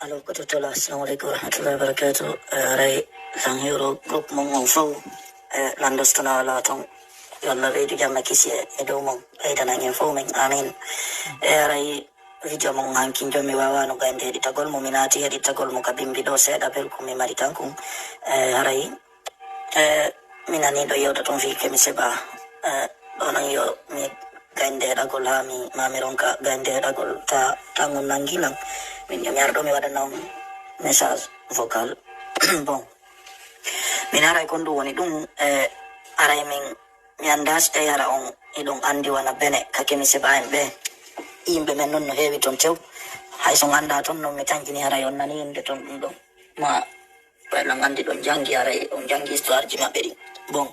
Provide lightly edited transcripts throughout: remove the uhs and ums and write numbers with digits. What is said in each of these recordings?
Alo, kututula. Assalamualaikum warahmatullahi wabarakatuh. Rai lang hero group mong fo landos tuna la tong yalla video jamma kisi edo mong dana ngin fo men amin. Rai video mong hankin jomi wawa no gande di tagol mo minati di tagol mo kabimbi do seda per kumi mari tankung. Rai minani do yoda tong fi kemi seba donang yo mi gande dagol ha mi mamironka gande dagol ta tangun nangilang. Min yardo mi wada nam message vocal bon min ara ko ndu woni dum ara min mi andas te yara on idon andi wana bene kake mi seba en be imbe men non no hewi ton tew hay so anda ton no mi tangini ara yon nani inde ton dum ma bala ngandi don jangi ara on jangi histoire ji maberi bon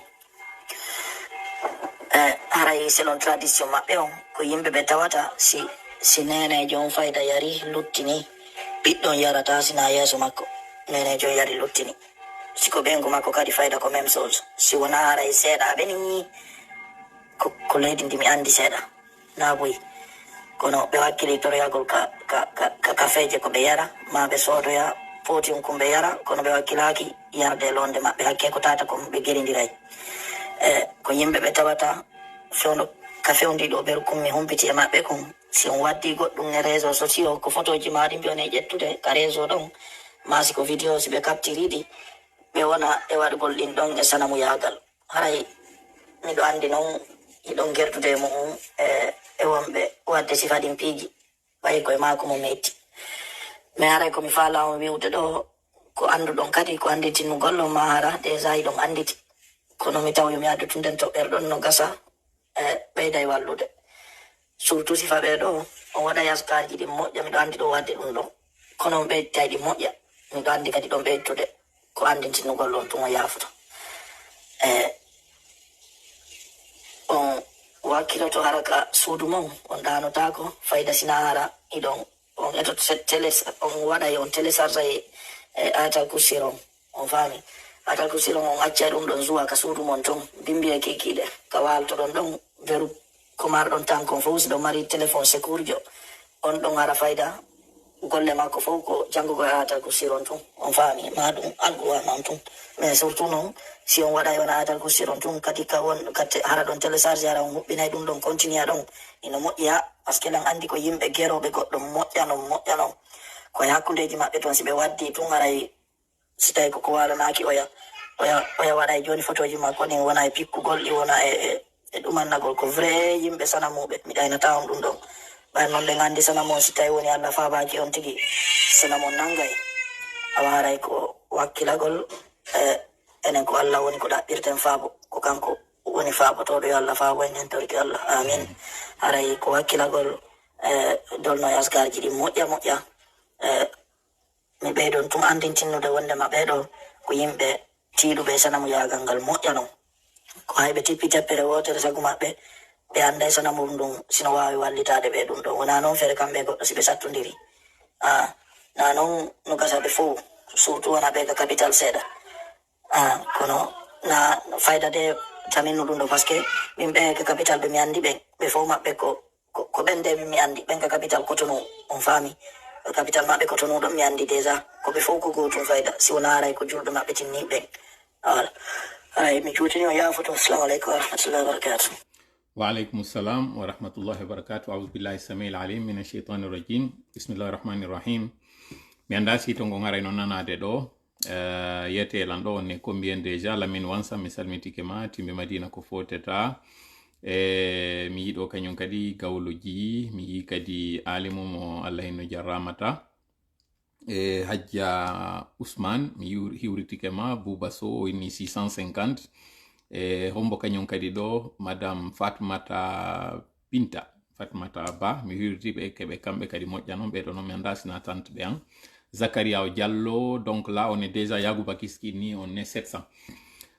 ara selon tradition mabbe on ko yimbe be tawata si nene jon fayda yari luttini biddon yarata sina yeso makko nene jon yari luttini siko bengo makko kadi fayda ko même chose si wona ara seeda beni ko leydi ndimi andi seeda na boy kono be wakkili to yagol ka kafeje ko be yara ma be sodo ya poti on ko be yara kono be wakkilaki yarde londe mabbe hakke ko tata ko be gerindiray ko yimbe be tawata fono kafe on dido ber ko mi hompiti e mabbe ko si on waddi goddum e réseau sociaux ko photoji maadi bione jettude ka réseau don masi ko video si be capturidi be wona e wadgol din don e sanamu yagal haray mi do andi non i don gertude mo e wonbe wadde si fadin piji bay ko e mako mo metti me haray ko mi fala on wiwde do ko andu don kadi ko andi tinu gollo mara déjà i don anditi kono mi taw mi addu tunden to berdon no gasa ɓeyday wallude surtout si faɓe ɗo on waɗa yaskaji ɗi moƴƴa miɗo andi ɗo wadde ɗum ɗo kono on ɓeyditai ɗi moƴƴa miɗo andi kadi ɗon ɓeydude ko andintinugol on tun o yafuta on wakkiloto haraka suudu mon on ɗanotako fayda sina hara iɗon on eto on waɗa on télécharge e ayatal kursir on faami atal ko silon on acca dum don zuwa ka suudu mon ton bimbi e kikide ka walto don veru ko mar don tan kon fawsi do mari téléphone sécurjo on don ara fayda golle makko fof ko jangugo atal ko siron ton on faami ma dum algo non ton mais surtout non si on wada yona atal ko siron ton kadi ka won kate hara don télécharge ara on hubbinay dum don continue don ino moƴƴa parce que lan andi ko yimbe gerobe goddum moƴƴano ko hakkundeji mabbe ton sibe waddi tun aray si tawi koko walanaki oya waɗa e joni photoji makko ɗin wona e pikkugol ɗi wona e ɗumannagol ko vrai yimɓe sanamuɓe mi ɗaynata on ɗum ɗon ɓay noon ɗe gandi sanamon si tawi woni allah faabaki on tigi sanamon nangay a waray ko wakkilagol enen ko allah woni ko ɗaɓɓirten faabo ko kanko woni faabotoɗo yo allah faabo en hen torki allah amin haray ko wakkilagol dolno yasgarji ɗi moƴƴa mi ɓeydon tun andintinnude wondema ɓeɗo ko yimɓe tiiɗuɓe sanamu yagal ngal moƴƴa non ko hayɓe tippi teppere wotere sagu maɓɓe ɓe anda e sanamu ɗum sino wawi wallitade ɓe ɗum ɗon wona noon feere kamɓe goɗɗo si ɓe sattodiri na noon no gasaɓe fo surtout wona ɓe ka capital seeɗa kono na fayda de taminnu ɗum ɗo par ce que min ɓe ka capital ɓe mi andi ɓe fo maɓɓe ko ɓende mi andi ɓen ka capital Cotonou on faami capital maɓɓe Cotonou ɗon mi andi déjà koɓe fof ko gotum fayda si wona aray ko julɗo maɓɓe tinni ɓen voilà ay mi juutini o yaafoto assalamu aleykum warahmatullahi wabarakatuh وعليكم السلام ورحمة الله وبركاته أعوذ بالله السميع العليم من الشيطان الرجيم بسم الله الرحمن الرحيم mi anda si to ngara no nanade do yete lando ne ko mbien déjà la min wansa mi salmitike ma timbe madina ko foteta mi yido kanyon kadi gawloji mi yi kadi alimu mo Allah no jarramata hajja Ousmane mi hiwritike ma bubaso ni 650 hombo kanyon kadi do madame Fatmata Ba mi hiwritibe kebe kambe kadi mojjano be do no mi anda sina tante be an Zakaria Diallo donc là on est déjà Yagouba Kiskini on est 700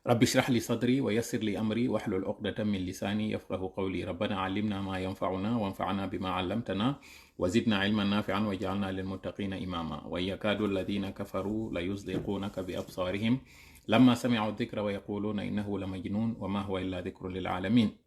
رب اشرح لي صدري ويسر لي أمري واحلل عقدة من لساني يفقهوا قولي ربنا علمنا ما ينفعنا وانفعنا بما علمتنا وزدنا علما نافعا واجعلنا للمتقين إماما وإن يكاد الذين كفروا ليزلقونك بأبصارهم لما سمعوا الذكر ويقولون إنه لمجنون وما هو إلا ذكر للعالمين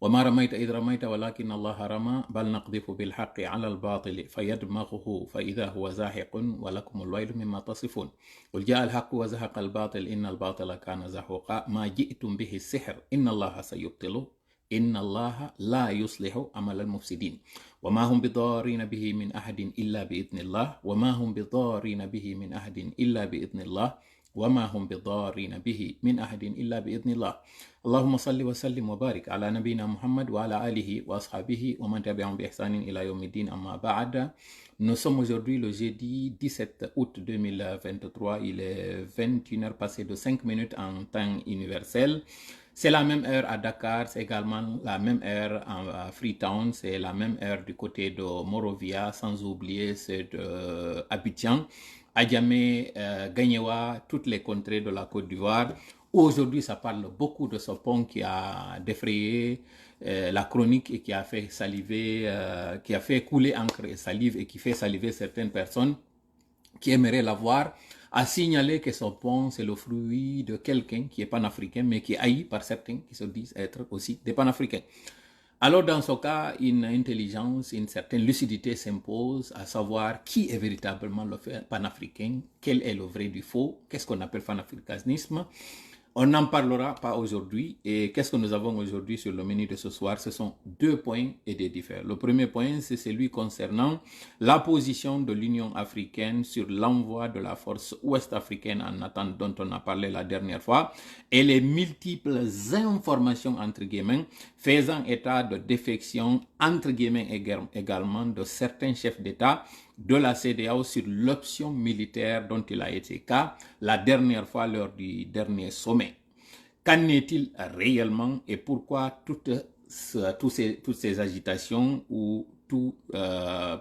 وما رميت إذ رميت ولكن الله رمى بل نقذف بالحق على الباطل فيدمغه فإذا هو زاهق ولكم الويل مما تصفون قل جاء الحق وزهق الباطل إن الباطل كان زهوقا ما جئتم به السحر إن الله سيبطله إن الله لا يصلح عمل المفسدين وما هم بضارين به من أحد إلا بإذن الله وما هم بضارين به من أحد إلا بإذن الله وما هم بضارين به من أحد إلا بإذن الله اللهم صل وسلم وبارك على نبينا محمد وعلى آله وأصحابه ومن تبعهم بإحسان إلى يوم الدين أما بعد. Nous sommes aujourd'hui le jeudi 17 août 2023, il est 21h passé de 5 minutes en temps universel. C'est la même heure à Dakar, c'est également la même heure à Freetown, c'est la même heure du côté de Morovia, sans oublier ceux d'Abidjan, Adjamé, Gagnewa, toutes les contrées de la Côte d'Ivoire. Aujourd'hui, ça parle beaucoup de ce pont qui a défrayé la chronique et qui a fait saliver, qui a fait couler encre et salive et qui fait saliver certaines personnes qui aimeraient la voir, a signalé que ce pont, c'est le fruit de quelqu'un qui est panafricain, mais qui est haï par certains qui se disent être aussi des panafricains. Alors, dans ce cas, une intelligence, une certaine lucidité s'impose, à savoir qui est véritablement le panafricain, quel est le vrai du faux, qu'est-ce qu'on appelle panafricanisme. On n'en parlera pas aujourd'hui. Et qu'est-ce que nous avons aujourd'hui sur le menu de ce soir? Ce sont deux points et des différents. Le premier point, c'est celui concernant la position de l'Union africaine sur l'envoi de la force ouest-africaine en attente dont on a parlé la dernière fois et les multiples informations, entre guillemets, faisant état de défection, entre guillemets, également de certains chefs d'État de la CEDEAO sur l'option militaire dont il a été cas la dernière fois lors du dernier sommet. Qu'en est-il réellement et pourquoi toutes ces agitations ou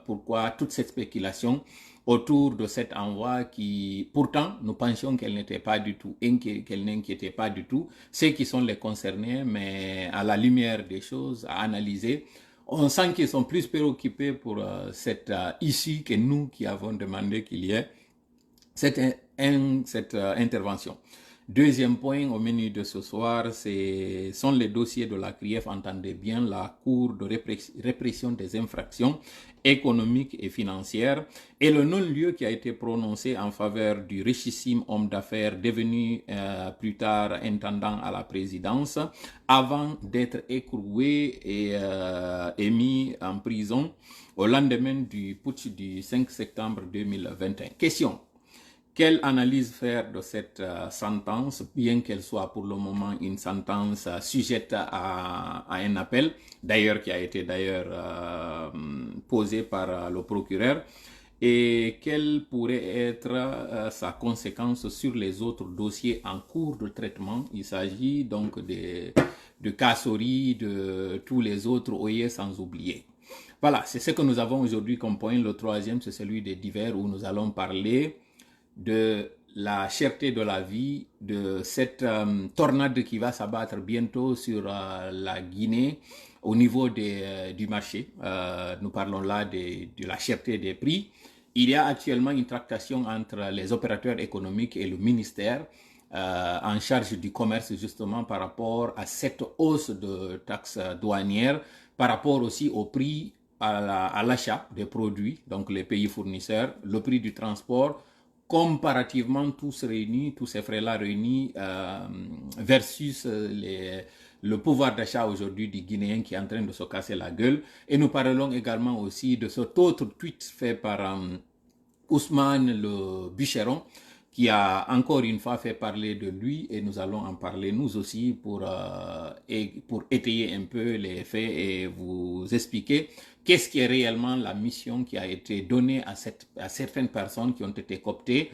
pourquoi toute cette spéculation autour de cet envoi qui, pourtant, nous pensions qu'elle n'était pas du tout, qu'elle n'inquiétait pas du tout ceux qui sont les concernés, mais à la lumière des choses à analyser, on sent qu'ils sont plus préoccupés pour cette issue que nous qui avons demandé qu'il y ait cette intervention. Deuxième point au menu de ce soir, sont les dossiers de la CRIEF, entendez bien, la Cour de répression des infractions économiques et financières, et le non-lieu qui a été prononcé en faveur du richissime homme d'affaires devenu plus tard intendant à la présidence, avant d'être écroué et mis en prison au lendemain du putsch du 5 septembre 2021. Question. Quelle analyse faire de cette sentence, bien qu'elle soit pour le moment une sentence sujette à un appel, d'ailleurs qui a été posé par le procureur, et quelle pourrait être sa conséquence sur les autres dossiers en cours de traitement. Il s'agit donc de Kassori, de tous les autres OIE sans oublier. Voilà, c'est ce que nous avons aujourd'hui comme point. Le troisième, c'est celui des divers où nous allons parler de la cherté de la vie, de cette tornade qui va s'abattre bientôt sur la Guinée au niveau du marché. Nous parlons là de la cherté des prix. Il y a actuellement une tractation entre les opérateurs économiques et le ministère en charge du commerce justement par rapport à cette hausse de taxes douanières, par rapport aussi au prix à l'achat des produits, donc les pays fournisseurs, le prix du transport, comparativement tous ces frais-là réunis versus le pouvoir d'achat aujourd'hui du Guinéen qui est en train de se casser la gueule. Et nous parlons également aussi de cet autre tweet fait par Ousmane le Bûcheron, qui a encore une fois fait parler de lui, et nous allons en parler nous aussi pour étayer un peu les faits et vous expliquer qu'est-ce qui est réellement la mission qui a été donnée à certaines personnes qui ont été cooptées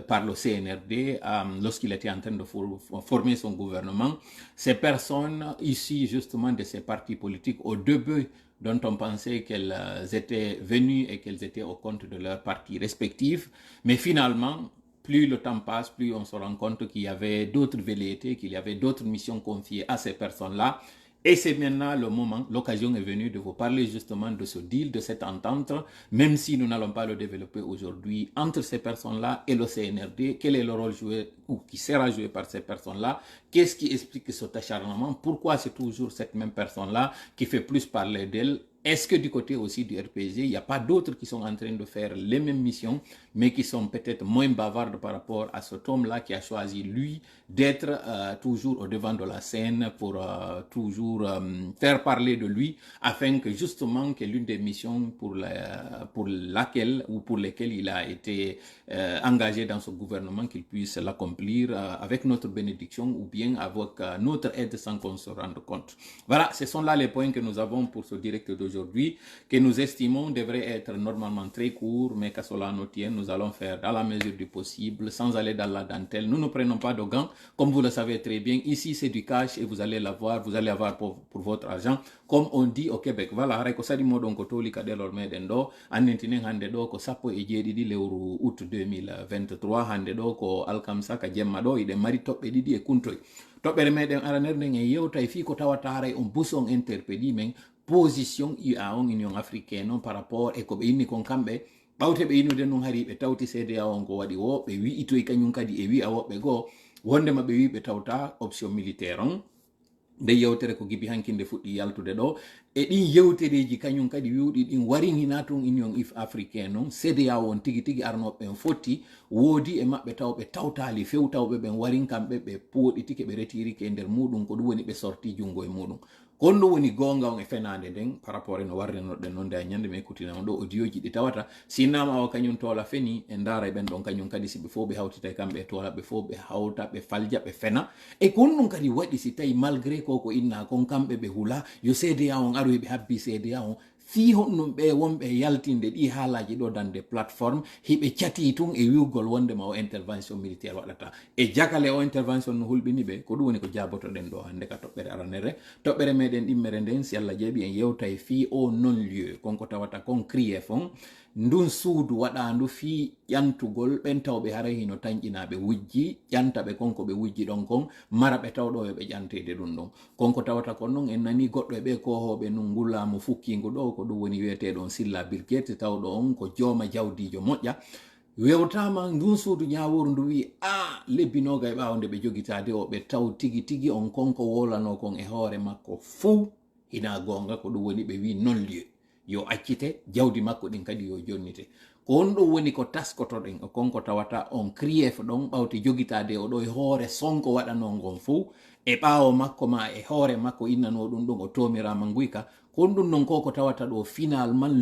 par le CNRD lorsqu'il était en train de former son gouvernement. Ces personnes issues justement de ces partis politiques au début dont on pensait qu'elles étaient venues et qu'elles étaient au compte de leurs partis respectifs, mais finalement, plus le temps passe, plus on se rend compte qu'il y avait d'autres velléités, qu'il y avait d'autres missions confiées à ces personnes-là, Et c'est maintenant le moment, l'occasion est venue de vous parler justement de ce deal, de cette entente, même si nous n'allons pas le développer aujourd'hui, entre ces personnes-là et le CNRD. Quel est le rôle joué ou qui sera joué par ces personnes-là? Qu'est-ce qui explique cet acharnement? Pourquoi c'est toujours cette même personne-là qui fait plus parler d'elle? Est-ce que du côté aussi du RPG, il n'y a pas d'autres qui sont en train de faire les mêmes missions, mais qui sont peut-être moins bavardes par rapport à cet homme-là qui a choisi, lui, d'être toujours au devant de la scène pour toujours faire parler de lui, afin que justement que l'une des missions pour laquelle ou pour lesquelles il a été engagé dans ce gouvernement, qu'il puisse l'accomplir avec notre bénédiction ou bien avec notre aide sans qu'on se rende compte. Voilà, ce sont là les points que nous avons pour ce direct d'aujourd'hui, que nous estimons devrait être normalement très court, mais qu'à cela nous tienne, nous allons faire dans la mesure du possible, sans aller dans la dentelle. Nous ne prenons pas de gants, comme vous le savez très bien. Ici, c'est du cash et vous allez l'avoir, vous allez avoir pour votre argent, comme on dit au Québec. Voilà, ko sadi modon ko toli ka delor meden do, annentinen hande do ko sappo e jeedidi lewru août 2023, hande do ko alkamsa ka jemma do ide mari toɓɓe ɗiɗi e kuntoy. Toɓɓere meɗen araner nden en yewta e fi ko tawata haray on buson interpelli men position UA on Union africaine on par rapport e ko ɓe inni kon kamɓe ɓawte ɓe innude nun hari ɓe tawti CEDEAO on ko waɗi wo ɓe wi itoy kañum kadi e wi a woɓɓe goo wondema ɓe wi ɓe tawta option militaire on nde yewtere ko gibi hankinde fuɗɗi yaltude ɗo e ɗin yewtereji kañum kadi wiwɗi ɗin warinina tun Union africaine on CEDEAO on tigi tigi arnoɓe ɓen fotti woodi e maɓɓe taw ɓe tawtali fewtawɓe ɓen warin kamɓe ɓe poɗitike ɓe retirike e nder muɗum ko ɗum woni ɓe sorti jungo e muɗum kon ɗum woni gonga on e fenade nden par rapport eno warrenoɗen noon nde a ñande mi ekkutinama ɗo audioji ɗi tawata sinnama o kañum toola feni e ndaara e ɓen ɗon kañum kadi si ɓe fof ɓe hawtita e kamɓe e toola ɓe fof ɓe hawta ɓe falja ɓe fena e kon ɗum kadi waɗi si tawi malgré ko inna kon kamɓe ɓe hula yo CEDEAO on aroy ɓe habbi CEDEAO on fi honɗum ɓe wonɓe yaltinde ɗi haalaji ɗo dande plateforme hiɓe cati tun e wiwgol wondema o intervention militaire waɗata e jakale o intervention no hulɓini ɓe ko ɗum woni ko jabotoɗen ɗo hande ka toɓɓere aranere toɓɓere meɗen ɗimmere nden si Allah jaaɓi en yewta e fi o non lieu konko tawata kon crief on ndun suudu waɗandu fi ƴantugol ɓen tawɓe haray hino tañƴinaɓe wujji ƴantaɓe konko ɓe wujji ɗon kon mara ɓe tawɗo yoɓe ƴantede ɗum ɗon konko tawata kon noon en nani goɗɗo e ɓe kohoɓe nun ngullamo fukkingu ɗo ko ɗum woni wiyeteɗon Silla Birguete tawɗo on ko jooma jawdijo moƴƴa wewtama ndun suudu ñaworu ndu wi a lebbinoga e ɓawo nde ɓe jogitade o ɓe taw tigi tigi on konko wolano kon e hoore makko fou hina gonga ko ɗum woni ɓe wi non lieu yo accite jawdi makko ɗin kadi yo jonnite ko on ɗum woni ko taskotoɗen konko tawata on crief ɗon ɓawti jogitade o ɗo e hoore sonko waɗano ngon fou e ɓawo makko ma e hoore makko innano ɗum ɗon o tomirama guyka kon ɗum non koko tawata ɗo finalement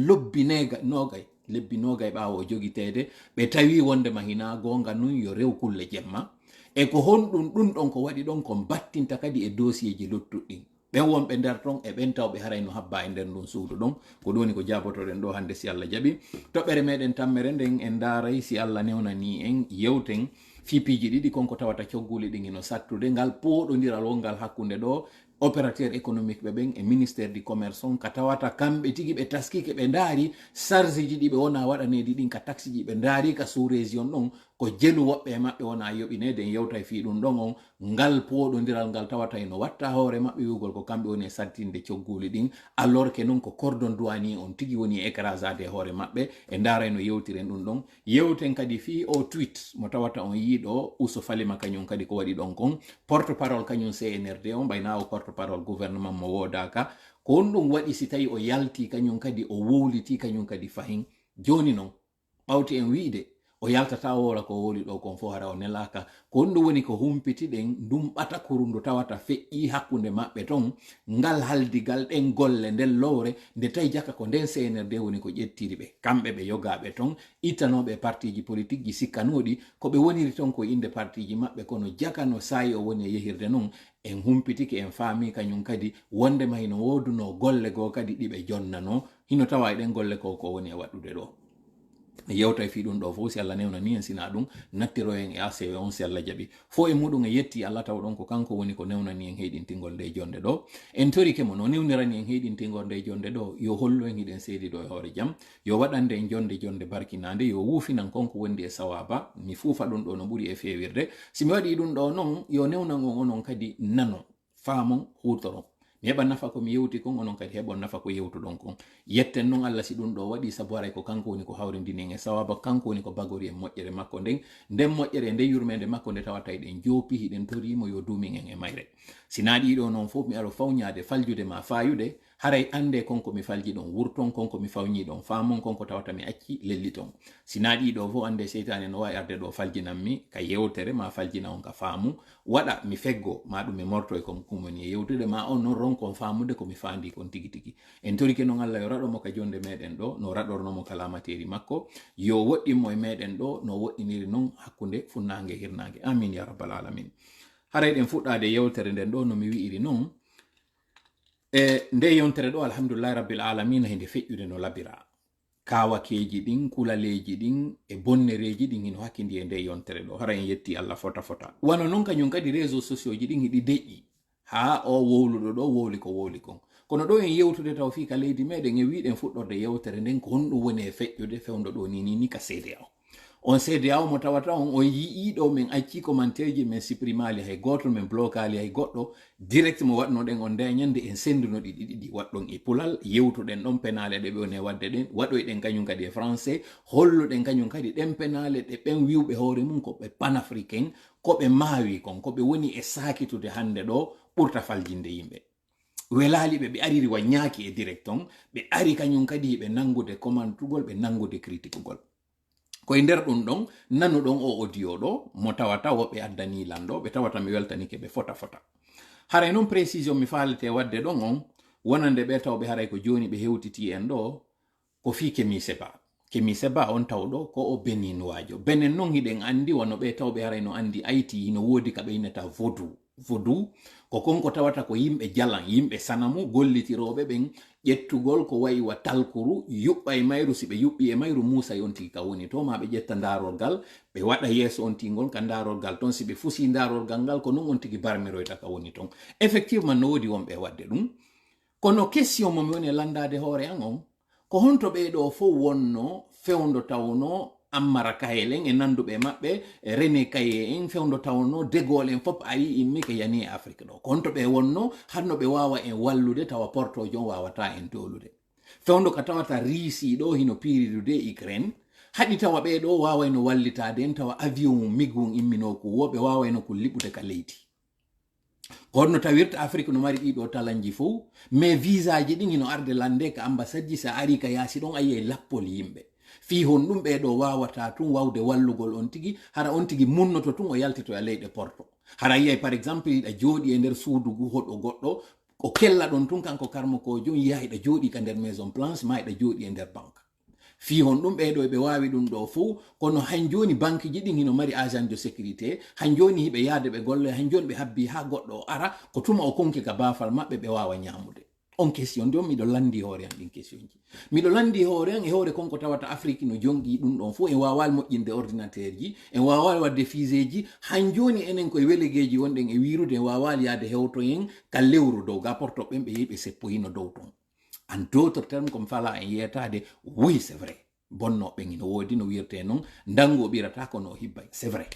lebbinoga e ɓawo o jogitede ɓe tawi wondema hina gonga nun yo rew kulle jemma e ko honɗum ɗum ɗon ko waɗi ɗon ko battinta kadi e dossier ji luttuɗɗin ɓen wonɓe nder ton e ɓen tawɓe harayno habba e nder ndun suudu ɗon ko ɗum woni ko jabotoɗen ɗo hande si Allah jaɓi toɓɓere meɗen tammere nden en daaray si Allah newnani en yewten fipiji ɗiɗi konko tawata cogguli ɗin ino sattude ngal poɗodiral wongal hakkude ɗo opérateur économique ɓe ɓen e ministère du commerce on ka tawata kamɓe tigi ɓe taskike ɓe ndaari charge ji ɗi ɓe wona waɗanedi ɗin ka taxe ji ɓe ndaari ka sous région ɗon ko jelu woɓɓe e maɓɓe wona yoɓinede en yewta e fi ɗum ɗon on ngal poɗodiral ngal tawata eno watta hoore maɓɓe wiwgol ko kamɓe woni e sattinde cogguli ɗin alors que noon ko cordon douanier on tigi woni e écrasade e hoore maɓɓe e ndaara no yewtiren ɗum ɗon yewten kadi fi o tweet mo tawata on yiiɗo Ousso Falima kañum kadi ko waɗi ɗon kon porte parole kañum CNRD on ɓayna o porte parole gouvernement mo wodaka ko on ɗum waɗi si tawi o yalti kañum kadi o wowliti kañum kadi fahin joni noon ɓawti en wiide o yaltata wola ko woli ɗo kon fo hara o nelaka ko on ɗum woni ko humpitiɗen ndum ɓata kurundu tawata feƴƴi hakkude maɓɓe ton ngal haldigal ɗen golle nden lowre nde tawi jaka ko nden CNRD woni ko ƴettiri ɓe kamɓe ɓe yogaɓe ton ittanoɓe partiji politique ji sikkanoɗi ko ɓe woniri ton ko inde partiji maɓɓe kono jaka no sayi o woni e yehirde noon en humpitiki en faami kañum kadi wondema hino woduno golle goo kadi ɗiɓe jonnano hino tawa eɗen golle ko woni e waɗude ɗo yewta e fi ɗum ɗo fof si Allah newna ni en sina ɗum nattiro en e ACW on si Allah jaɓi fo e muɗum e yetti Allah taw ɗon ko kanko woni ko newnani en heɗintingol nde jonde ɗo en torike mo no newnirani en heɗintingol nde jonde ɗo yo hollu en hiɗen seedi ɗo e hoore jaam yo waɗande en jonde barkinade yo wuufinan konko wondi e sawaba mi fuufa ɗum ɗo no ɓuri e fewirde si mi waɗi ɗum ɗo noon yo newnan on onon kadi nano faamon hutoron heɓa nafa ko mi yewti kon onon kadi heɓon nafa ko yewtuɗon kon yetten noon Allah si ɗum ɗo waɗi sabu haray ko kanko woni ko hawrindinen e sawaba kanko woni ko bagori e moƴƴere makko nden moƴƴere nde yurmede makko nde tawata eɗen joopi hiɗen torimo yo duumin en e mayre sina ɗiɗo noon fof mi aro fawñade faljude ma fayude haray ande konko mi falji ɗon wurton konko mi fawñi ɗon famon konko tawata mi acci lelli ton sina ɗiɗo fof ande seytane no wawi arde ɗo faljinanmi ka yewtere ma faljina on ka faamu waɗa mi feggo ma ɗum mi morto e kom kumoni e yewtude ma on non ronkon famude komi fandi kon tigi tigi en torike noon Allah yo raɗomo ka jonde meɗen ɗo no raɗornomo ka lamateri makko yo woɗɗinmo e meɗen ɗo no woɗɗiniri noon hakkude funnangue e hirnangue amin ya rabbal alamin haray ɗen fuɗɗade yewtere nden ɗo no mi wi'iri noon nde yontere ɗo alhamdulillahi rabbil alamina hende feƴƴude no labira kawakeji ɗin kulaleji ɗin e bonnereji ɗin hino hakkindi e nde yontere ɗo hara en yetti Allah fota wano noon kañum kadi réseaux sociaux ji ɗin hiɗi deƴƴi ha o wowluɗo ɗo wowli ko wowli kon kono ɗo en yewtude taw fi ka leydi meɗen e wiɗen fuɗɗorde yewtere nden ko honɗum woni e feƴƴude fewndo ɗo ni ka CEDEAO on CEDEAO mo tawata on yiiɗo min acci commentaire min supprimali hay goto min blokali hay goɗɗo direct mo waɗnoɗen on nde ñande en senduno ɗiɗi waɗɗon e pulal yewtuɗen ɗon penale ɗe ɓe woni wadde ɗen waɗoyɗen kañum kadi e français holluɗen kañum kadi ɗen penale ɗe ɓen wiwɓe hoore mum ko ɓe panafricain ko ɓe maawi kon ko ɓe woni e sakitude hande ɗo ɓurta faljinde yimɓe welaliɓe ɓe ariri waññaki e direct on ɓe ari kañum kadi ɓe nangude commentugol ɓe nangude critiquegol koye nder ɗum ɗon nanuɗon o audio ɗo mo tawata woɓɓe addani lanɗo ɓe tawata mi weltanike ɓe fota haray noon précision mi falete wadde ɗon on wonande ɓe tawɓe haray ko joni ɓe hewtiti en ɗo ko fi Kemi Seba on tawɗo ko o Benin wajo Benin noon hiɗen andi wano ɓe tawɓe haray no andi ayti hino wodi ka ɓe innata vodou ko konko tawata ko yimɓe jalan yimɓe sanamu gollitiroɓe ɓen ƴettugol ko wayi wa talkuru yuɓɓa e mayru si ɓe yuɓɓi e mayru Musa on tigi ka woni to ma ɓe ƴetta darolgal ɓe waɗa yeeso on tigol ka darolgal ton si ɓe fusi darolgal ngal ko non on tigi barmiroyta ka woni ton effectivement no wodi wonɓe wadde ɗum kono question mo mi woni e landade hoore an on ko honto ɓeɗo fof wonno fewndo tawno Ammara Kahelen e nanduɓe maɓɓe René Kaye en fewndo tawno De Gaulle en fof ayi immi ke yani e Afrique ɗo ko honto ɓe wonno hanno ɓe wawa en wallude tawa portojo wawata en dolude fewndo ka tawata Russie ɗo hino piridude Ukraine haɗi tawa ɓeɗo wawayno wallitade en tawa avion migum immino ko woɓe wawayno ko liɓude ka leydi ko honno tawirta Afrique no mari ɗiɗo talanji fof mais visa ji ɗin hino arde lande ka ambassade ji sa ari ka yaasi ɗon ayi lappol yimɓe fi hon ɗum ɓeɗo wawata tun wawde wallugol on tigi hara on tigi munnoto tun o yaltito e leyɗe porto hara yiyay par exemple yiɗa jooɗi e nder suudu hoɗo goɗɗo o kella ɗon tun kanko karmokojo yiya hiɗa jooɗi ka nder maison blanche ma hiɗa jooɗi e nder banque fi hon ɗum ɓeɗo ɓe wawi ɗum ɗo fo kono han joni banque ji ɗin hino mari agent de sécurité han joni hiɓe yaade ɓe golle han joni ɓe habbi ha goɗɗo o ara ko tuma o konki ka bafal maɓɓe ɓe wawa ñamude on question ndi on miɗo landi hoore an ɗin question ji miɗo landi hoore an e hoore konko tawata Afrique no jongi ɗum ɗon fof en wawal moƴƴinde ordinateur ji en wawal wadde fusée ji han joni enen koye welegueji wonɗen e wirude en wawal yaade hewtoyen ka lewru dow ga portoɓen ɓe yiɓe seppoyino dow ton en d'autres termes comme fala en yetade oui c'est vrai bonnoɓen ino woodi no wirte noon dango ɓirata kono hibbay c'est vrai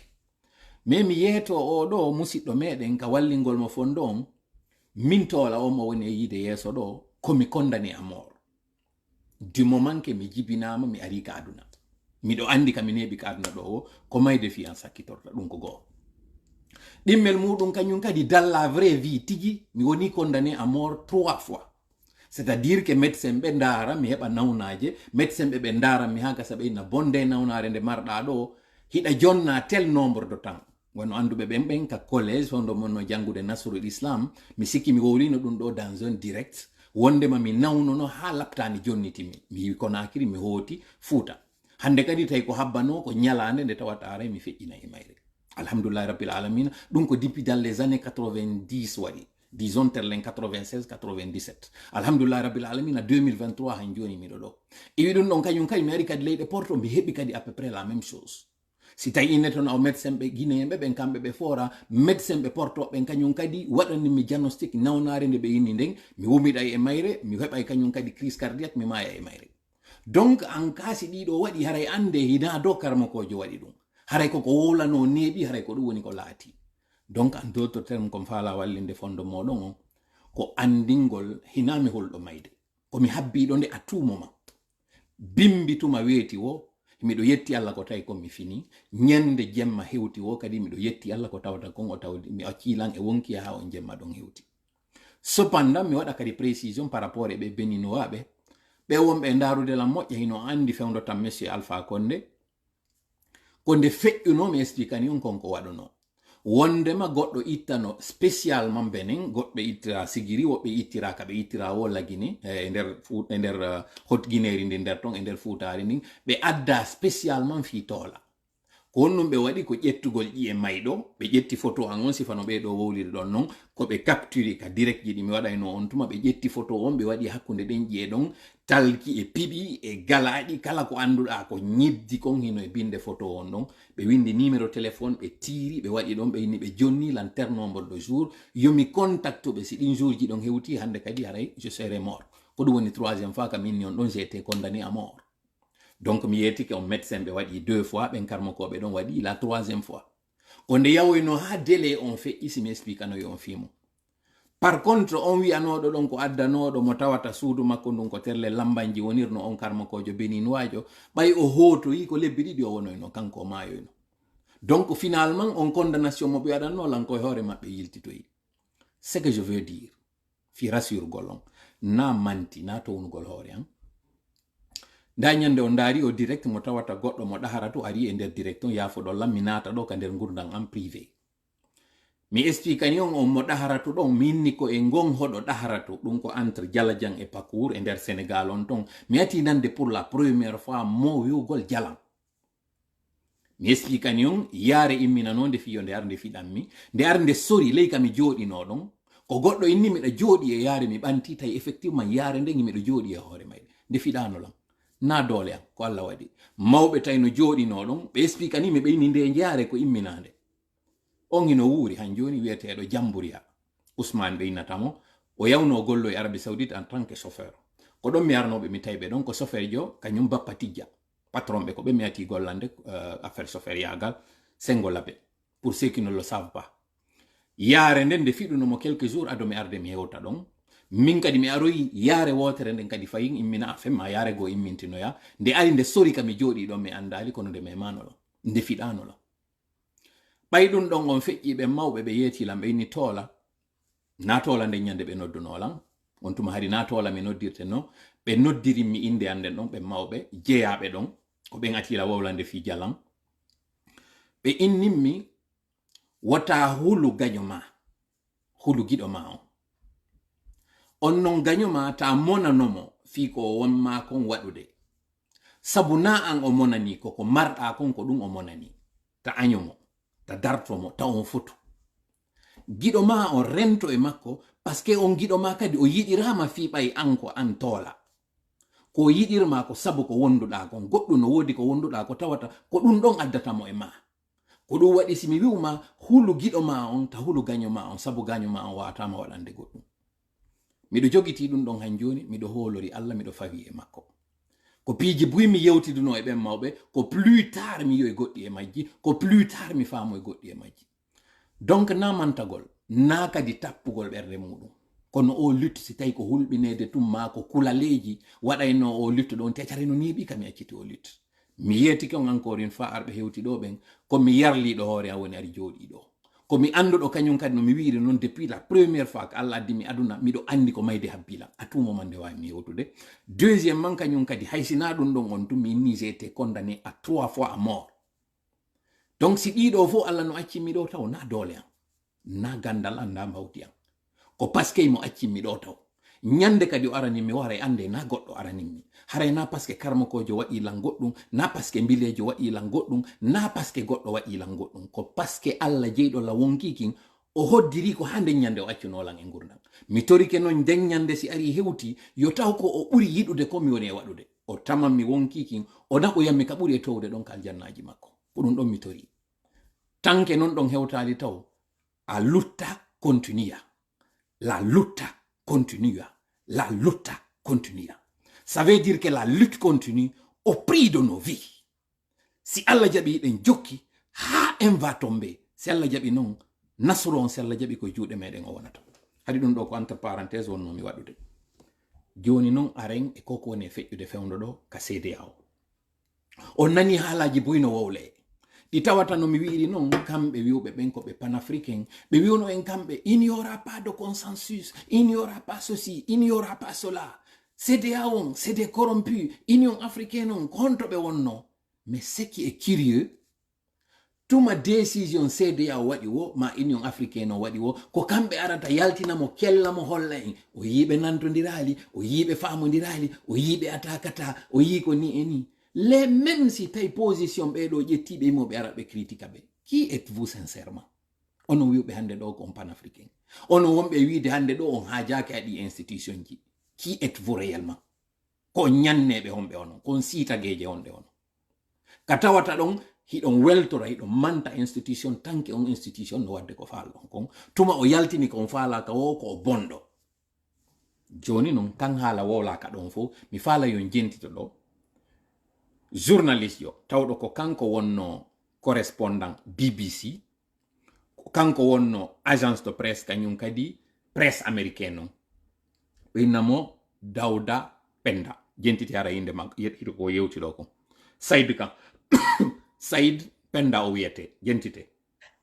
mais mi yeeto o ɗo musidɗo meɗen ka wallingol mo fondo on min tola o mo woni e yide yeeso ɗo komi condamné à mort du moment que mi jibinama mi ari ka aduna miɗo andi ka mi neeɓi ka aduna ɗo o ko mayde fiyan sakkitorta ɗum ko goho ɗimmel muɗum kañum kadi dans la vraie vie tigi mi woni condamné à mort 3 fois c'est-à-dire que médecin ɓe ndaara mi heɓa nawnaje médecin ɓe ndaara mi ha gasa ɓe inna bonde nawnare nde marɗa ɗo hiɗa jonna tel nombre de temps wono anduɓe ɓen ka collège hondo monno jangude Nasrul Islam mi sikki mi wowlino ɗum ɗo dans un direct wondema mi nawnono ha laptani jonnitimi mi yi Konakri mi hooti Fuuta hande kadi tawi ko habbano ko ñalande nde tawata ara mi feƴƴina e mayre alhamdoulillahi rabbil alamina ɗum ko depuis dans les années 90 waɗi disons terlen 96 97 alhamdoulillahi rabbil alamina 2023 han joni miɗo ɗo iwi ɗum ɗon kañum kadi mi ari kadi leyɗe porto mi heɓi kadi à peu près la même chose si tawi inne toon aw médecin ɓe guinéen ɓe ɓen kamɓe ɓe fora médecin ɓe portoɓe kañum kadi waɗanimi diagnostic nawnare nde ɓe inni nden mi wumiɗa e mayre mi heɓay kañum kadi crise cardiaque mi maya e mayre donc en kasi ɗiɗo waɗi haray ande hina dow karmakojo waɗi ɗum haray koko wowlano neeɓi haray ko ɗum woni ko laati donc en d'autres terme comme faala wallinde fondo moɗon on ko andingol hinami holɗo mayde komi habbiɗo nde a tumoma bimbituma weeti wo miɗo yetti Allah ko tawi komi fini nyande jemma hewti wo kadi miɗo yetti Allah ko tawata kon o tawdi mi accilan e wonki ha on jemma ɗon hewti cependant mi waɗa kadi précision par rapport e ɓe beninowaɓe ɓe wonɓe darudelam moƴƴa hino andi fewdo tan monsieur Alpha Condé ko nde feƴƴuno mi expliquani on konko waɗuno wondema goɗɗo ittano spécialement benen goɗɓe ittira sigiri woɓɓe ittira kaɓe ittira wo lagini e nder hot guineri ndi nder ton e nder fuutari ndin ɓe adda spécialement fi toola ko wonnum ɓe waɗi ko ƴettugol ƴiye mayɗo ɓe ƴetti photo an on sifano ɓe ɗo wowliri ɗon non ko ɓe capturi ka direct ji ɗi mi waɗayno on tuma ɓe ƴetti photo on ɓe waɗi hakkunde ɗen ƴiye ɗon talki e piɓi e galaɗi kala ko annduɗa ko ñiddi kon hino e binde photo on ɗon ɓe windi numéro téléphone ɓe tiiri ɓe waɗi ɗon ɓe inni ɓe jonni lanterne nombre de jour yomi contactuɓe si ɗin jour ji ɗon hewti hande kadi haray je serai mort ko ɗum woni troisiéme fois kam inni on ɗon j'ai été condamné à mort donc mi yetti ke on médecin ɓe waɗi 2 fois ɓen karmokoɓe ɗon waɗi la troisiéme fois ko nde yawoyno ha délai on feƴƴi si mi expliquanoyo on fimo par contre on wiyanoɗo ɗon ko addanoɗo mo tawata suudu makko ndun ko terle lambanji wonirno on karmokojo béninoijo ɓay o hootoyi ko lebbi ɗiɗi o wonoyno kanko o maayoyno donc finalement on condamnation mo ɓe waɗanno lanko e hoore maɓɓe yiltitoyi ce que je veux dire fi rassurgol on na manti na townugol hoore an nda ñande o ndaari o direct mo tawata goɗɗo mo ɗahara to ari e nder direct on yaafoɗo lam mi naata ɗo ka nder gurdam en privé mi expliquani on mo ɗahara to ɗon minni ko e ngon hoɗo ɗahara to ɗum ko entre Dialajan e Pakour e nder Sénégal on ton mi ati nande pour la première fois mo wiwgol Jalan mi expliquani on yaare imminano nde fiyo nde ar nde fiɗanmi nde ar nde sori ley kami jooɗino ɗon ko goɗɗo inni miɗa jooɗi e yaare mi ɓanti tawi effectivement yaare nden miɗo jooɗi e hoore mayɗe nde fiɗano lam na doole am ko Allah waɗi mawɓe tawi no jooɗino ɗon ɓe expliquani mi ɓeyni nde jaare ko imminande on hino wuuri han joni wiyeteɗo Jamburia Ousmane ɓeynatamo o yawno gollo e Arabie Saoudite en tant que chauffeur ko ɗon mi arnoɓe mi tawi ɓe ɗon ko chauffeur jo kañum Bappa Tidja patron ɓe ko ɓe mi ati gollande affaire chauffeur yagal sengo labe pour ceux qui ne le savent pas yaare nden nde fiɗunomo quelques jours ado mi arde mi hewta ɗon min kadi mi aroyi yaare wotere nden kadi fayin immina a femma yaare go immintinoya nde ari nde sori kam mi jooɗi ɗon mi andali kono nde memanoɗon nde fiɗanoɗon ɓay ɗum ɗon on feƴƴiɓe mawɓe ɓe yeetilam ɓe inni toola na toola nden ñande ɓe noddunolam on tuma hari na toola mi noddirte no ɓe noddirin mi inde anden ɗon ɓe mawɓe jeeyaɓe ɗon ko ɓen atila wowlande fi Jalan ɓe inninmi wota hulu gaño ma hulu giɗo ma on non gaño ma ta monanomo fi ko wonma kon waɗude sabu na an o monani koko marɗa kon ko ɗum o monani ta añomo ta dartomo ta on fotu giɗo ma on rento e makko parce que on giɗo ma kadi o yiɗirama fi ɓay an ko an toola ko yiɗirma ko sabu ko wonduɗa kon goɗɗum no wodi ko wonduɗa ko tawata ko ɗum ɗon addatamo e ma ko ɗum waɗi simi wiwma hulu giɗo ma on ta hulu gaño ma on sabu gaño ma on watama waɗande goɗɗum miɗo jogiti ɗum ɗon han joni miɗo hoolori Allah miɗo fawi e makko ko piiji buy mi yewtiduno e ɓen mawɓe ko plus tard mi yoy goɗɗi e majji ko plus tard mi faamo e goɗɗi e majji donc na mantagol na kadi tappugol ɓerde muɗum kono o lutte si tawi ko hulɓinede tumma ko kulaleji waɗayno o lutte ɗon tecare no niiɓi kam mi acciti o lutte mi yeetike on encore une fois arɓe hewti ɗo ɓen komi yarliɗo hoore a woni ari jooɗi ɗo komi anduɗo kañum kadi no mi wiiri noon depuis la première fois ko Allah addi mi aduna miɗo andi ko mayde habbila à tout moment nde wawi mi yewtude deuxièmement kañum kadi haysina ɗum ɗon on tum mi inni j'ai été condamné à 3 fois à mort donc si ɗiɗo fof Allah no accimi ɗo taw na doole am na gandal anda mbawti am ko parce que mo accimi ɗo taw ñande kadi o aranimmi o haray ande na goɗɗo aranimmi haray na parce que karmakojo waɗi lan goɗɗum na parce que mbilejo waɗi lan goɗɗum na parce que goɗɗo waɗi lan goɗɗum ko parce que Allah jeyɗo la wonkikin o hoddiri ko hande ñande o accunolan e gurdam mi torike noon nden ñande si ari hewti yo taw ko o ɓuri yiɗude ko mi woni e waɗude o taman mi wonkikin o naɓoyammi ka ɓuri e towde ɗon ka aljannaji makko ko ɗum ɗon mi tori tanke non ɗon hewtali taw a lutta continua la lutte continue. La lutte continue. Ça veut dire que la lutte continue au prix de nos vies. Si Allah jaɓi ɗen jokki ha en va tomber si Allah jaɓi noon nasru on si Allah jaɓi ko juuɗe meɗen o wonata hadi ɗum ɗo ko entre parenthèse wonnomi waɗude joni non aren e koko woni e feƴƴude fewndo ɗo ka CEDEAO on nani haalaji boyno wowle ɗi tawata no mi wiiri noon kamɓe wiwɓe ɓen ko ɓe panafricain ɓe wiwno en kamɓe il n'y aura pas de consensus il n'y aura pas ceci il n'y aura pas cela CEDEAO on c'est des corrompus union africaine on honto ɓe wonno mais ce qui est curieux tuma décision CEDEAO waɗi wo ma union africaine o waɗi wo ko kamɓe arata yaltinamo kellamo holla en o yiɓe nantodirali o yiɓe famodirali o yiɓe atakata o yi ko ni e ni les mêmes si tawi position ɓeɗo ƴettiɓe imoɓe ara ɓe critique ɓe qui êtes-vous sincèrement ono wiwɓe hande ɗo ko on panafricain ono wonɓe wiide hande ɗo on hajake aɗi institution ji qui êtes-vous réellement ko ñanneɓe honɓe onon kon siitageje honɗe ono ka tawata ɗon hiɗon weltora hiɗon manta institution tanke on institution no wadde ko faalɗon kon tuma o yaltini kon faalaka wo ko o bonɗo joni non kan haala wowlaka ɗon fo mi faala yon jentito ɗo journaliste yo tawɗo ko kanko wonno correspondant BBC kanko wonno agence de presse kañum kadi presse américaine non ɓeynamo Dawda Penda jentiti ara inde makko hiɗo ko yewti ɗo ko Saïd Ka Saïd Penda o wiyete jentite.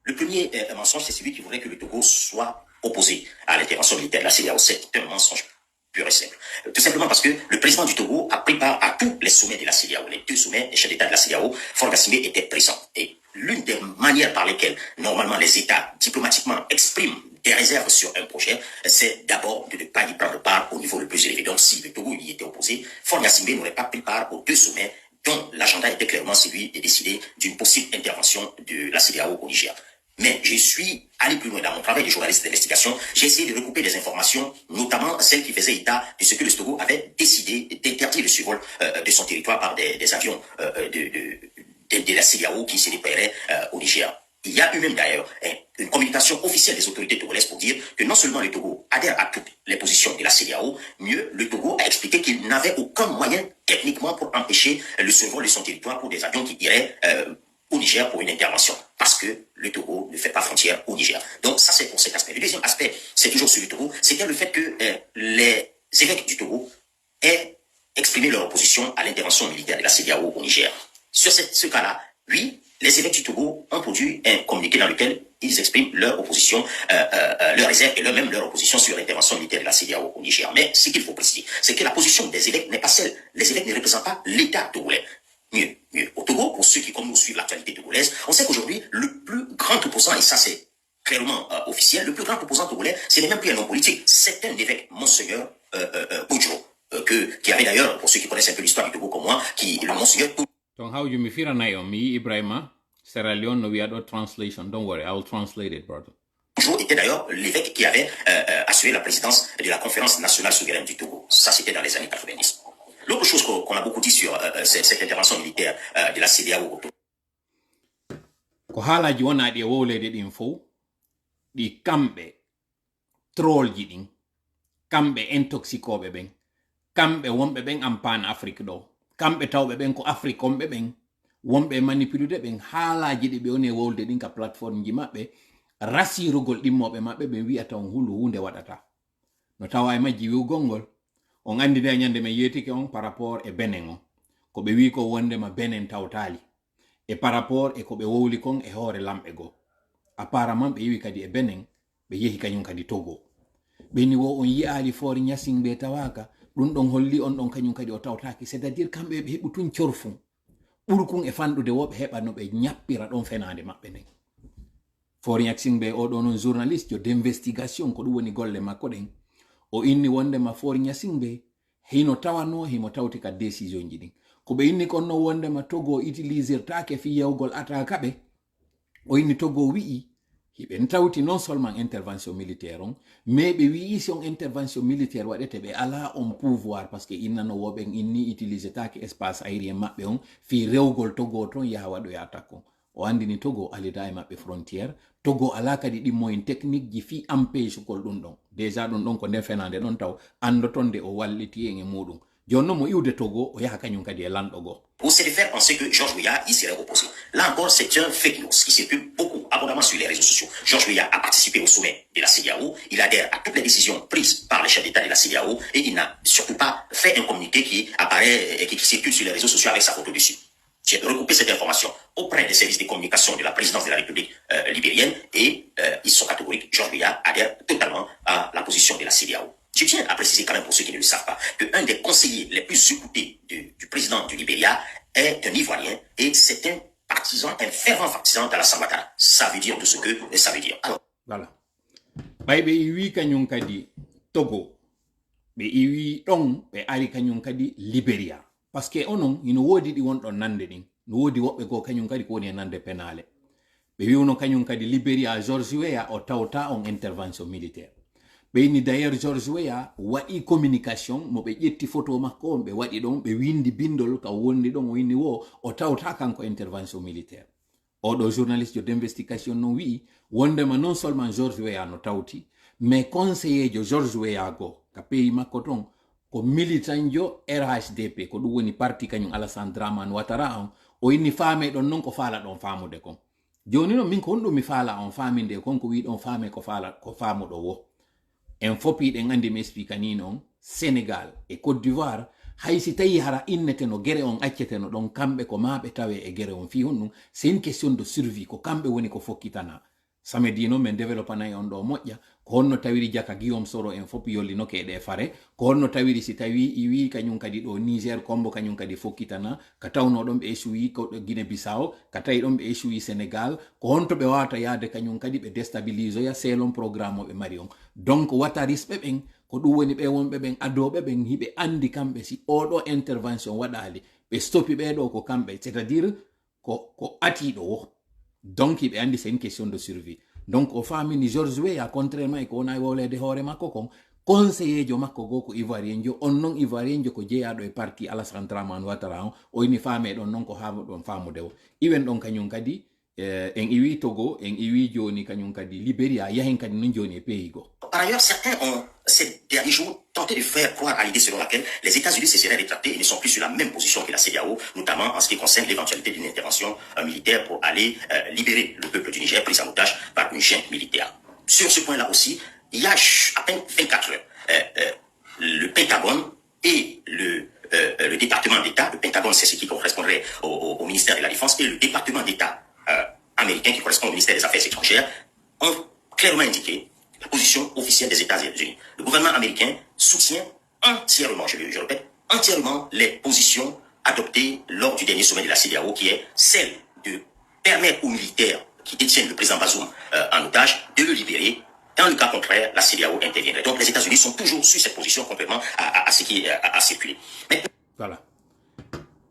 Le premier mensonge, c'est celui qui voudrait que le Togo soit opposé à l'intervention militaire de la CEDEAO. C'est un mensonge pur et simple. Tout simplement parce que le président du Togo a pris part à tous les sommets de la CEDEAO. Les 2 sommets des chefs d'État de la CEDEAO, Faure Gnassingbé était présent. Et l'une des manières par lesquelles, normalement, les États, diplomatiquement, expriment des réserves sur un projet, c'est d'abord de ne pas y prendre part au niveau le plus élevé. Donc, si le Togo y était opposé, Faure Gnassingbé n'aurait pas pris part aux 2 sommets dont l'agenda était clairement celui de décider d'une possible intervention de la CEDEAO au Niger. Mais je suis allé plus loin dans mon travail de journaliste d'investigation. J'ai essayé de recouper des informations, notamment celles qui faisaient état de ce que le Togo avait décidé d'interdire le survol de son territoire par des avions de la CEDEAO qui se déploieraient au Niger. Il y a eu même d'ailleurs une communication officielle des autorités togolaises pour dire que non seulement le Togo adhère à toutes les positions de la CEDEAO, mieux, le Togo a expliqué qu'il n'avait aucun moyen techniquement pour empêcher le survol de son territoire pour des avions qui iraient au Niger pour une intervention, parce que le Togo ne fait pas frontière au Niger. Donc ça, c'est pour cet aspect. Le deuxième aspect, c'est toujours sur le Togo, c'était le fait que les évêques du Togo aient exprimé leur opposition à l'intervention militaire de la CEDEAO au Niger. Sur ce cas-là, oui, les évêques du Togo ont produit un communiqué dans lequel ils expriment leur opposition, leur réserve et même leur opposition sur l'intervention militaire de la CEDEAO au Niger. Mais ce qu'il faut préciser, c'est que la position des évêques n'est pas celle. Les évêques ne représentent pas l'État togolais. Mieux. Au Togo, pour ceux qui, comme nous, suivent l'actualité togolaise, on sait qu'aujourd'hui, le plus grand opposant, et ça c'est clairement officiel, le plus grand opposant togolais, ce n'est même plus un homme politique, c'est un évêque, Monseigneur Boudjou, qui avait d'ailleurs, pour ceux qui connaissent un peu l'histoire du Togo comme moi, qui le Monseigneur Donc how you mi firanayo mi Ibrahima Sierra Leone no wiado translation. Don't worry, I will translate it, brother. Boudjou était d'ailleurs l'évêque qui avait assuré la présidence de la conférence nationale souveraine du Togo. Ça c'était dans les années 90. L'autre chose qu'on a beaucoup dit sur cette intervention militaire de la CEDEAO au Togo. Ko haalaji wonaɗi e wowlede ɗin fo ɗi kamɓe trollji ɗin kamɓe intoxicoɓe ɓen kamɓe wonɓe ɓen en pan Afrique ɗo kamɓe tawɓe ɓen ko Afrique wonɓe ɓen wonɓe manipulude ɓen haalaji ɗi ɓe woni e wowlde ɗin ka plateforme ji maɓɓe rasirugol ɗimmoɓe maɓɓe ɓe wiyata on hunde waɗata no tawa e majji wiwgol ngol on andi nde ñande men yetike on par rapport e Benin on ko ɓe wi ko wondema Benin tawtali e par rapport e ko ɓe wowli kon e hoore lamɓe goo apparemment ɓe yewi kadi e Benin ɓe yehi kañum kadi Togo ɓeni wo on yi'ali Faure Gnassingbé tawaka ɗum ɗon holli on ɗon kañum kadi o tawtaki c'est à dire kamɓe ɓe heɓu tun corfum ɓurkun e fanɗude wo ɓe heɓa no ɓe ñappira ɗon fenade maɓɓe nden Faure Gnassingbé oɗo noon journaliste jo d'investigation ko ɗum woni golle makko ɗen o inni wondema Faure Gnassingbé hino tawano himo tawti ka décision ji ɗin ko ɓe inni kon no wondema Togo utilisirtake fi yewgol ataka ɓe o inni Togo wi'i hiɓe tawti non seulement intervention militaire on mais ɓe wi'i si on intervention militaire waɗete ɓe ala on pouvoir par ce que innano woɓen inni utilisitake espace aérien maɓɓe on fi rewgol Togo ton yaha waɗoya attaque on o andini Togo alida e maɓɓe frontière Togo ala kadi ɗimmoyen technique ji fi empêche kol ɗum ɗon déjà ɗum ɗon ko nden fenade ɗon taw andotonde o walliti en e muɗum jonno mo iwde Togo o yaha kañum kadi e lanɗo go. C'est de faire penser que Georges Weah y serait opposé. Là encore, c'est un fake news qui circule beaucoup, abondamment sur les réseaux sociaux. Georges Weah a participé au sommet de la CEDEAO, il adhère à toutes les décisions prises par les chefs d'État de la CEDEAO et il n'a surtout pas fait un communiqué qui apparaît et qui circule sur les réseaux sociaux avec sa photo dessus. J'ai recoupé cette information auprès des services de communication de la présidence de la République libérienne et ils sont catégoriques. Georges Weah adhère totalement à la position de la CEDEAO. Je tiens à préciser quand même pour ceux qui ne le savent pas qu'un des conseillers les plus écoutés du président du Libéria est un Ivoirien et c'est un partisan, un fervent partisan d'Alassane Ouattara. Ça veut dire tout ce que ça veut dire. Alors, voilà. Bayɓe iwi kañum kadi Togo ɓe iwi ɗon ɓe ari kañum kadi Libéria parce que onon ino woodi ɗi wonɗon nande ɗin no woodi woɓɓe goo kañum kadi ko woni e nande penale ɓe wiwno kañum kadi Libéria Georges Weah o tawta on intervention militaire ɓeyni d'ailleurs Georges Weah waɗi communication mo ɓe ƴetti photo makko on ɓe waɗi ɗon ɓe windi bindol ka wondi ɗon o winni o tawta kanko intervention militaire oɗo journaliste d'investigation non wi'i wondema non seulement Georges Weah no tawti mais conseiller jo Georges Weah go ka pays makko ton ko militant jo RHDP ko ɗum woni parti kañum Alassane Dramane Ouattara on o inni faame ɗon non ko faala ɗon faamude kon joni noon min ko honɗum mi faala on faaminde konko wi ɗon faame ko faamuɗo wo en fopiɗen andi mi explicanino on Sénégal et Côte d'Ivoire hay si tawi hara innete no guerre on accete no ɗon kamɓe ko maɓe tawe e guerre on fi honɗum c'est une question de survie ko kamɓe woni ko fokkitana samedi noon min développanayi on ɗo moƴƴa ko honno tawiri jaka Guillaume Soro en fof yollinoke e ɗe fare ko honno tawiri si tawi iwi kañum kadi ɗo Niger kombo kañum kadi fokkitana ka tawno ɗon ɓe échoui ko Guinée Bissau ka tawi ɗon ɓe échoui Sénégal ko honto ɓe wawata yaade kañum kadi ɓe déstabilise ya selon programme o ɓe mari on donc watarisɓe ɓen ko ɗum woni ɓe wonɓe ɓen adoɓe ɓen hiɓe andi kamɓe si oɗo intervention waɗali ɓe stoppi ɓeɗo ko kamɓe c'est à dire ko atiɗo wo donc hiɓe andi c'est une question de survie donc o famini Georges Weah contrairement e ko wona e wowlede hoore makko kon conseiller jo makko go ko ivoirien jo on non ivoirien jo ko jeeyaɗo e parti Alassane Dramane Ouattara on o ini faame ɗon non ko haamo ɗon faamude o iwen ɗon kañum kadi en iwi Togo en iwi joni kañum kadi Libéria yahen kadi non joni e pays go. Par ailleurs, certains ont, ces derniers jours, tenté de faire croire à l'idée selon laquelle les États-Unis se seraient rétractés et ne sont plus sur la même position que la CEDEAO, notamment en ce qui concerne l'éventualité d'une intervention militaire pour aller libérer le peuple du Niger pris en otage par une junte militaire. Sur ce point-là aussi, il y a à peine 24 heures, le Pentagone et le département d'État, le Pentagone c'est ce qui correspondrait au ministère de la Défense, et le département d'État américain qui correspond au ministère des Affaires étrangères, ont clairement indiqué la position officielle des États-Unis. Le gouvernement américain soutient entièrement, je répète, entièrement les positions adoptées lors du dernier sommet de la CEDEAO, qui est celle de permettre aux militaires qui détiennent le président Bazoum en otage de le libérer. Dans le cas contraire, la CEDEAO interviendrait. Donc les États-Unis sont toujours sur cette position, contrairement à ce qui a circulé. Mais... Voilà.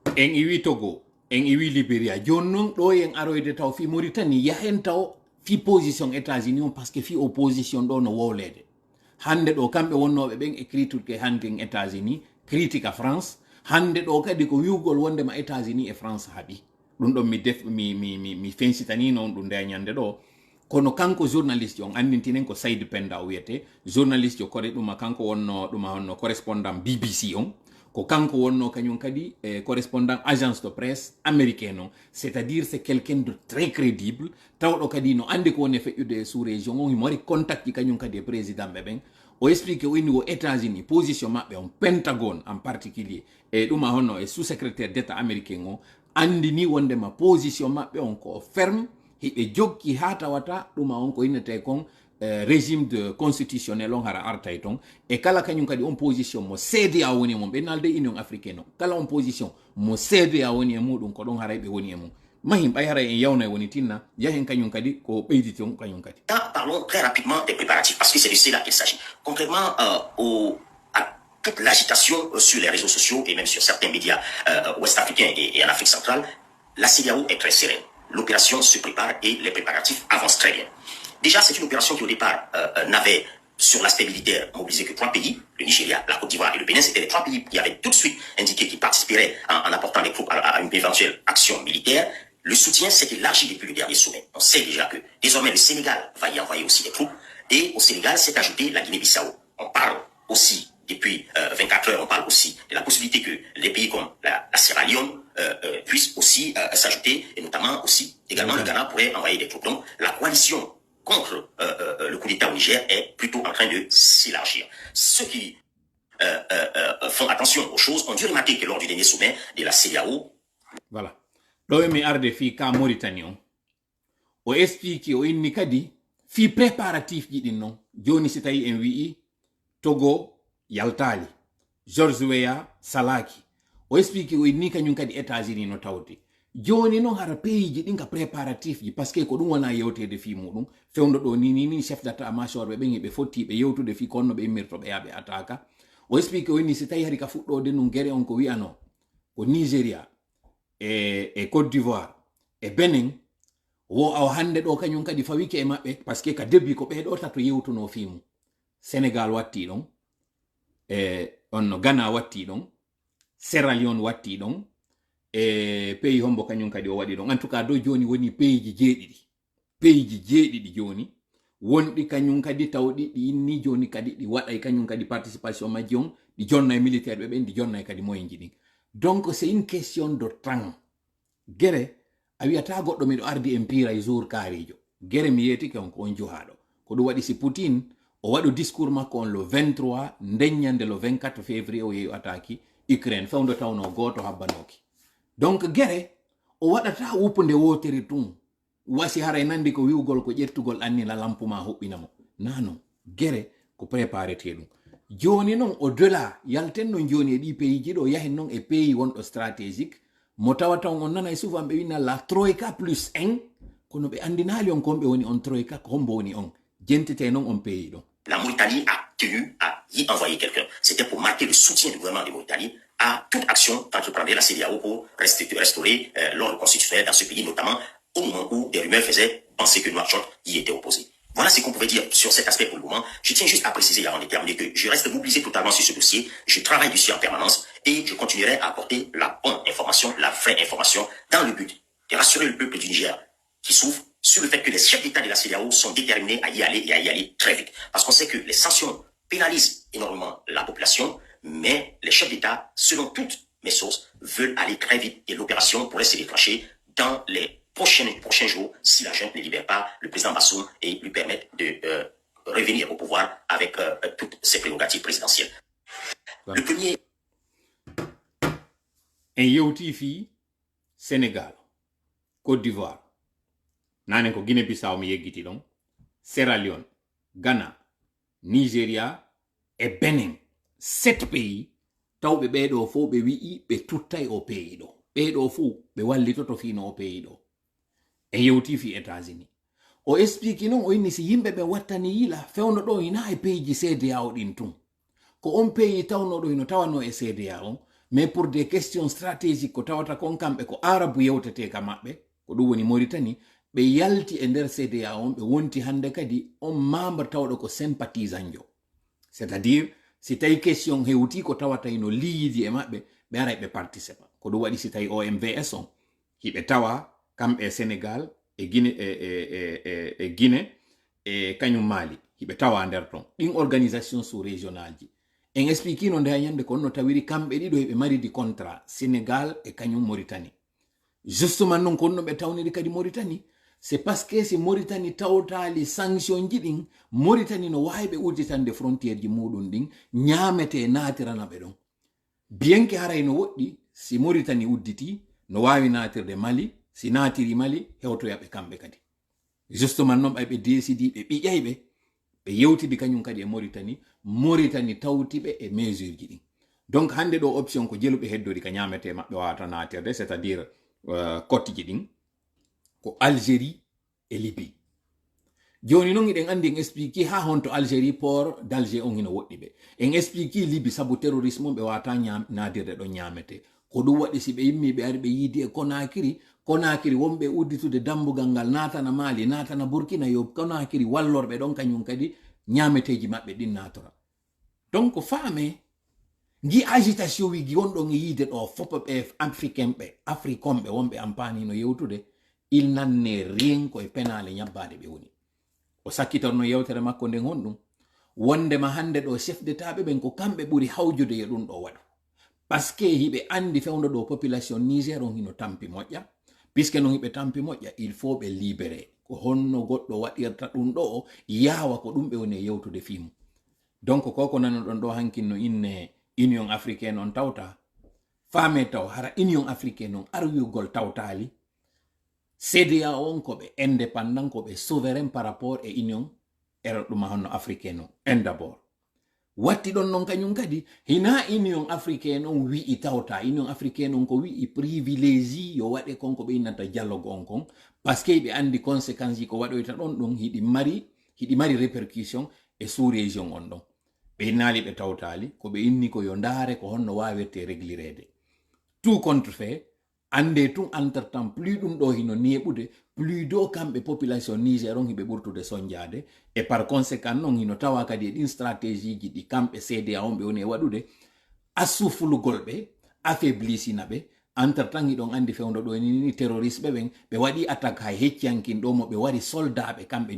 En iwi Togo, en iwi Libéria, jonnon ɗo en aroyde taw fi Mauritanie yahen taw fi position États-Unis on parce que fi opposition ɗo no wowlede hande ɗo kamɓe wonnoɓe ɓen e critique hunting États-Unis critique a France hande ɗo kadi ko wiwgol wondema États-Unis e France haaɓi ɗum ɗon mi fensitani noon ɗum nde ñande ɗo kono kanko journaliste on andintinen ko Saïd Penda o wiyete journaliste o kore ɗuma kanko wonno ɗuma honno correspondant BBC on ko kanko wonno kañum kadi correspondant agence de presse américain on c'est-à-dire c'est quelqu'un de très crédible tawɗo kadi no andi ko woni feƴƴude sous région on himo waɗi contact ji kañum kadi e président ɓe ɓen o explique o inni o États-Unis position maɓɓe on Pentagone en particulier e ɗuma honno e sous-secrétaire d'état américain o andini wondema position maɓɓe on ko ferme hiɓe jokki ha tawata ɗuma on ko innete kon régime de constitutionnel on hara artay ton e kala kañum kadi on position mo CEDEAO woni e mum ɓe nalde union africaine o kala on position mo CEDEAO woni e muɗum ko ɗon haray ɓe woni e mum mahim ɓay haray en yawna e woni tinna yahen kañum kadi ko ɓeyditi on kañum kadi. Parlons très rapidement des préparatifs parce que c'est de cela qu'il s'agit. Contrairement à toute l'agitation sur les réseaux sociaux et même sur certains médias ouest-africains et en Afrique centrale, la CEDEAO est très sereine. L'opération se prépare et les préparatifs avancent très bien. Déjà, c'est une opération qui au départ n'avait sur l'aspect militaire mobilisé que 3 pays, le Nigeria, la Côte d'Ivoire et le Bénin. C'était les 3 pays qui avaient tout de suite indiqué qu'ils participeraient en apportant des troupes à une éventuelle action militaire. Le soutien s'est élargi depuis le dernier sommet. On sait déjà que désormais le Sénégal va y envoyer aussi des troupes et au Sénégal s'est ajouté la Guinée-Bissau. On parle aussi depuis 24 heures, on parle aussi de la possibilité que les pays comme la Sierra Leone puissent aussi s'ajouter, et notamment aussi, également le Ghana pourrait envoyer des troupes. Donc, la coalition contre le coup d'État au Niger est plutôt en train de s'élargir. Ceux qui font attention aux choses ont dû remarquer que lors du dernier sommet de la CEDEAO, voilà, ɗo mi arde fi ka Mauritanie on o explique o inni kadi fi préparatif ji ɗin non joni si tawi en wi'i Togo yaltali, George Weah salaki, o explique o inni kañum kadi États-Unis no tawde joni non hara pays ji ɗin ka préparatif ji parce que ko ɗum wona yewtede fi muɗum fewdo ɗo ni chef d'état major ɓe ɓen ɓe fotti ɓe yewtude fi konno ɓe immirto ɓe yaɓe ataka o explique o inni si tawi hari ka fuɗɗode num guere on ko wiyano ko Nigeria e Côte d'Ivoire e Benin wo aw hande ɗo kañum kadi fawike e maɓɓe parce que ka debbi ko ɓeɗo tato yewtuno fimu Sénégal watti ɗon on Ghana watti ɗon Sierra Leone watti ɗon pays hombo kañum kadi o waɗi ɗon en tout cas do joni woni pays ji jeeɗiɗi joni wonɗi kañum kadi tawɗi ɗi inni joni kadi ɗi waɗay kañum kadi participation majji on ɗi jonna e militaire ɓe ɓen ɗi jonna e kadi moyen ji ɗin donc c'est une question de temps guere a wiyata goɗɗo miɗo ardi en pira e jour kaarijo guere mi yetike on ko on juhaɗo ko ɗum waɗi si Poutine o waɗo discours makko on le 23 ndeññande le 24 février o yeeyi ataki Ukraine fewdo tawno goto habbanoki donc guere o waɗata wuppude wotere tun wasi haray nandi ko wiwgol ko ƴettugol annila lampuma huɓɓinamo nano guere ko préparete ɗum joni non au delà yalten non joni e ɗi pays ji ɗo yahen non e pays wonɗo stratégique mo tawata on nana e souvent ɓe wina la troika plus 1 kono ɓe andinali on kon ɓe woni on troika ko hombo woni on jentete non on pays ɗon. La Mauritanie a tenu à y envoyer quelqu'un. C'était pour marquer le soutien du gouvernement de Mauritanie à toute action qu'entreprendrait la CEDEAO pour restaurer l'ordre constitutionnel dans ce pays, notamment au moment où des rumeurs faisaient penser que Nouakchott y était opposé. Voilà ce qu'on pouvait dire sur cet aspect pour le moment. Je tiens juste à préciser avant de terminer que je reste mobilisé totalement sur ce dossier. Je travaille dessus en permanence et je continuerai à apporter la bonne information, la vraie information, dans le but de rassurer le peuple du Niger qui souffre sur le fait que les chefs d'État de la CEDEAO sont déterminés à y aller et à y aller très vite. Parce qu'on sait que les sanctions pénalisent énormément la population, mais les chefs d'État, selon toutes mes sources, veulent aller très vite et l'opération pourrait se déclencher dans les prochains jours si la junte ne libère pas le président Bazoum et lui permettre de revenir au pouvoir avec toutes ses prérogatives présidentielles. Le premier... En yewti fi Sénégal, Côte d'Ivoire, nane ko Guinée-Bissau mi yeggiti ɗon, Sierra Leone, Ghana, Nigeria e Benin. 7 pays tawɓe ɓeɗo fo ɓe wi'i ɓe tuttay o pays ɗo. Ɓeɗo fo ɓe wallitoto fino o pays ɗo. En yewti fi États-Unis. O explique non o inni si yimɓe ɓe wattani yila fewno ɗo ina e pays ji CEDEAO ɗin tun. Ko on pays tawnoɗo ino tawano e CEDEAO, mais pour des questions stratégiques ko tawata kon kamɓe ko arabu yewtete ka maɓɓe ko ɗum woni Mauritanie ɓe yalti e nder CEDEAO on ɓe wonti hande kadi on membre tawɗo ko sympathisant jo, c'est-à-dire si tawi question hewti ko tawata ino liidi e maɓɓe ɓe ara ɓe participa ko ɗum waɗi si tawi OMVS on hiɓe tawa kamɓe e Sénégal e Guinée e Guinée e kañum Mali hiɓe tawa nder ton ɗin organisation sous régional ji en explique no nde ñande ko no tawiri kamɓe ɗiɗo eɓe maridi contrat Sénégal e kañum Mauritanie justement non konno ɓe tawniri kadi Mauritanie c'est parce que si Mauritanie tawtali sanction ji ɗin Mauritanie no wawi ɓe udditande frontiére ji muɗum ɗin ñamete natirana ɓe ɗon bien que haray no woɗɗi si Mauritanie udditi no wawi natirde Mali si natiri Mali hewtoyaɓe kamɓe kadi justement noon ɓe décidi ɓe ɓiƴayɓe ɓe yewtidi kañum kadi e Mauritanie tawtiɓe e mesure ji ɗin donc hande ɗo option ko jeluɓe heddori ka ñamete maɓɓe wawata natirde c'est à dire côte ji ɗin ko Algérie et Libye joni noon eɗen andi en explique ha honto Algérie port d'Alger on hino woɗɗi ɓe en explique Libye saabu terrorisme ɓe wawata nadirde ɗon ñamete ko ɗum waɗi si ɓe yimmi ɓe ari ɓe yiidi e Conakry wonɓe udditude dambugal ngal natana Mali natana Burkina yo Conakry wallorɓe ɗon kañum kadi ñameteji maɓɓe ɗin natora donc faame gi agitation wigi wonɗon e yiide ɗo fopo ɓe africain ɓe wonɓe ampani no yewtude il nanne rien koye penale ñabbade ɓe woni o sakkitorno yewtere makko nden honɗum wondema hande ɗo chef d'état ɓen ko kamɓe ɓuri hawjude e ɗum ɗo waɗu parce que hiɓe andi fewndo ɗo population Niger on hino tampi moƴƴa puisque non hiɓe tampi moƴƴa il faut ɓe libéré ko honno goɗɗo waɗirta ɗum ɗo yawa ko ɗum ɓe woni yewtude fimu donc koko nanoɗon ɗo hankin no inne Union africaine on tawta faame taw hara Union africaine on arwigol tawtali CEDEAO on ko ɓe indépendant ko ɓe souverain par rapport e Union ɗuma honno africaine on en d'abord watti ɗon non kañum kadi hina Union africaine on wi'i tawta Union africaine on ko wi'i privilégie yo waɗe konko ɓe innata dialogue on kon parce que ɓe andi conséquence ji ko waɗoyta ɗon ɗum hiɗi mari répercussion e sous région on ɗon ɓe naali ɓe tawtali ko ɓe inni ko yo ndaare ko honno wawirte réglirede tout contre fait ande tun entretemps plus ɗum ɗo hino neɓude plus do kamɓe population Niger on hiɓe ɓurtude soñjade et par conséquent non hino tawa kadi e ɗin stratégie ji ɗi kamɓe CEDEAO on ɓe woni e waɗude assuflugol ɓe affaiblisina ɓe entretemps hiɗon andi fewndo ɗo ni terroriste ɓen ɓe waɗi attaque hay hecciankin ɗo mo ɓe wari soldat ɓe kamɓe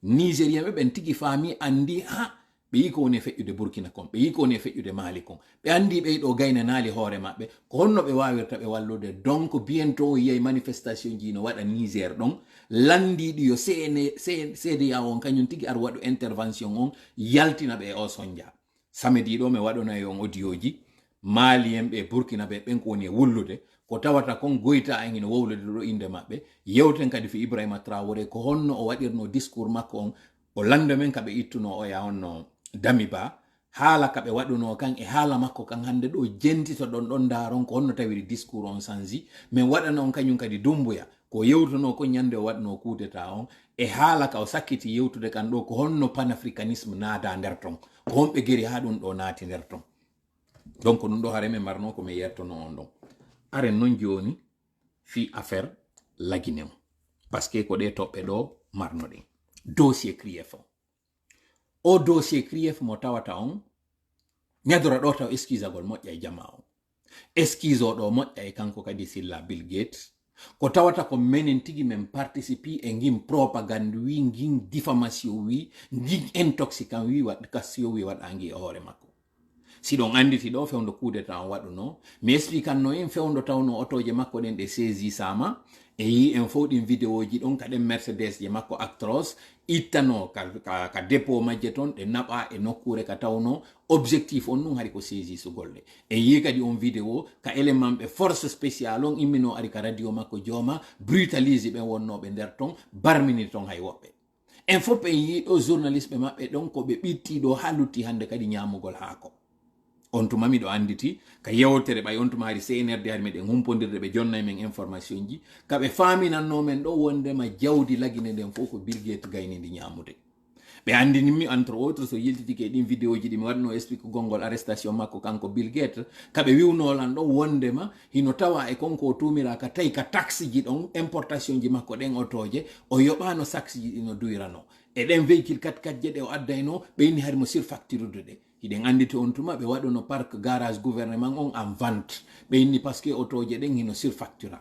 nigérien ɓen tigi faami andi ha ɓe yi ko woni feƴƴude Burkina kon ɓe yi ko woni feƴƴude Mali kon ɓe andi ɓe ɗo gayna naali hoore maɓɓe ko honno ɓe wawirta ɓe wallude donc bientôt yiyay manifestation ji no waɗa Niger ɗon landiɗi yo CEDEAO on kañum tigi ar waɗu intervention on yaltina ɓe e o sonja samedi ɗo mi waɗonayi on audio ji Malien ɓe Burkina ɓe ɓen ko woni e wullude ko tawata kon goyta en ina wowlude ɗo inde maɓɓe yewten kadi fi Ibrahima Traoré ko honno o waɗirno discours makko on o lande men kaɓe ittuno o ya honno Damiba haala kaɓe waɗuno kan e haala makko kan hande ɗo jentito ɗon daron ko honno tawiri discours on sanji min waɗana on kañum kadi Dumbuya ko yewtuno ko ñande o waɗno coup d'état on e haala ka o sakkiti yewtude kan ɗo ko honno panafricanisme naada nder ton ko honɓe geri ha ɗum ɗo naati nder ton donc ɗum ɗo hare min marno ko mi yertono on ɗon aren non joni fi affaire Laguinéo parce que ko ɗe toɓɓe ɗo marno ɗen dossier CRIEF o dossier CRIEF mo tawata on ñadora ɗo taw excusagol moƴƴa e jama on excuse o ɗo moƴƴa e kanko kadi Silla Bill Gates ko tawata ko menen tigi men participe e ngin propagande wi ngin diffamation wi ngin intoxicant wi waɗkasio wi waɗangi e hoore makko siɗon anditi ɗo fewndo coup d'état on waɗuno mi explicanno en fewndo tawno otoje makko ɗen ɗe saisi sama e yi en fof ɗin vidéo ji ɗon kaɗen Mercedes je makko Actros ittano ka dépôt majje ton ɗe naɓa e nokkure ka tawno objectif on ɗum hari ko saisi sugolɗe e yi kadi on vidéo ka élément ɓe force spécial on immino ari ka radio makko jooma brutalise ɓen wonnoɓe nder ton barmini ton hay woɓɓe en fof ɓe yi ɗo journaliste ɓe maɓɓe ɗon ko ɓe ɓitti ɗo ha lutti hande kadi ñamugol haako on tuma miɗo anditi ka yewtere ɓay on tuma hari CNRD hari meɗen humpodirde ɓe jonnay men information ji kaɓe faminanno men ɗo wondema jawdi Laguine nden fof ko Bill Gates gaynidi ñamude ɓe andinimi entre autres so yiltitike e ɗin vidéo ji ɗi mi waɗno explique gongol arrestation makko kanko Bill Gates kaɓe wiwnolan ɗo wondema hino tawa e konko tumira ka tawi ka taxe ji ɗon importation ji makko ɗen otoje o yoɓano taxe ji ɗi no duyrano e ɗen véhicule 4x4 je ɗe o addayno ɓe inni hari mo surfacturude ɗe hiɗen anditi on tuma ɓe waɗuno parc garage gouvernement on en vente ɓe inni parce que otoje ɗen hino surfactura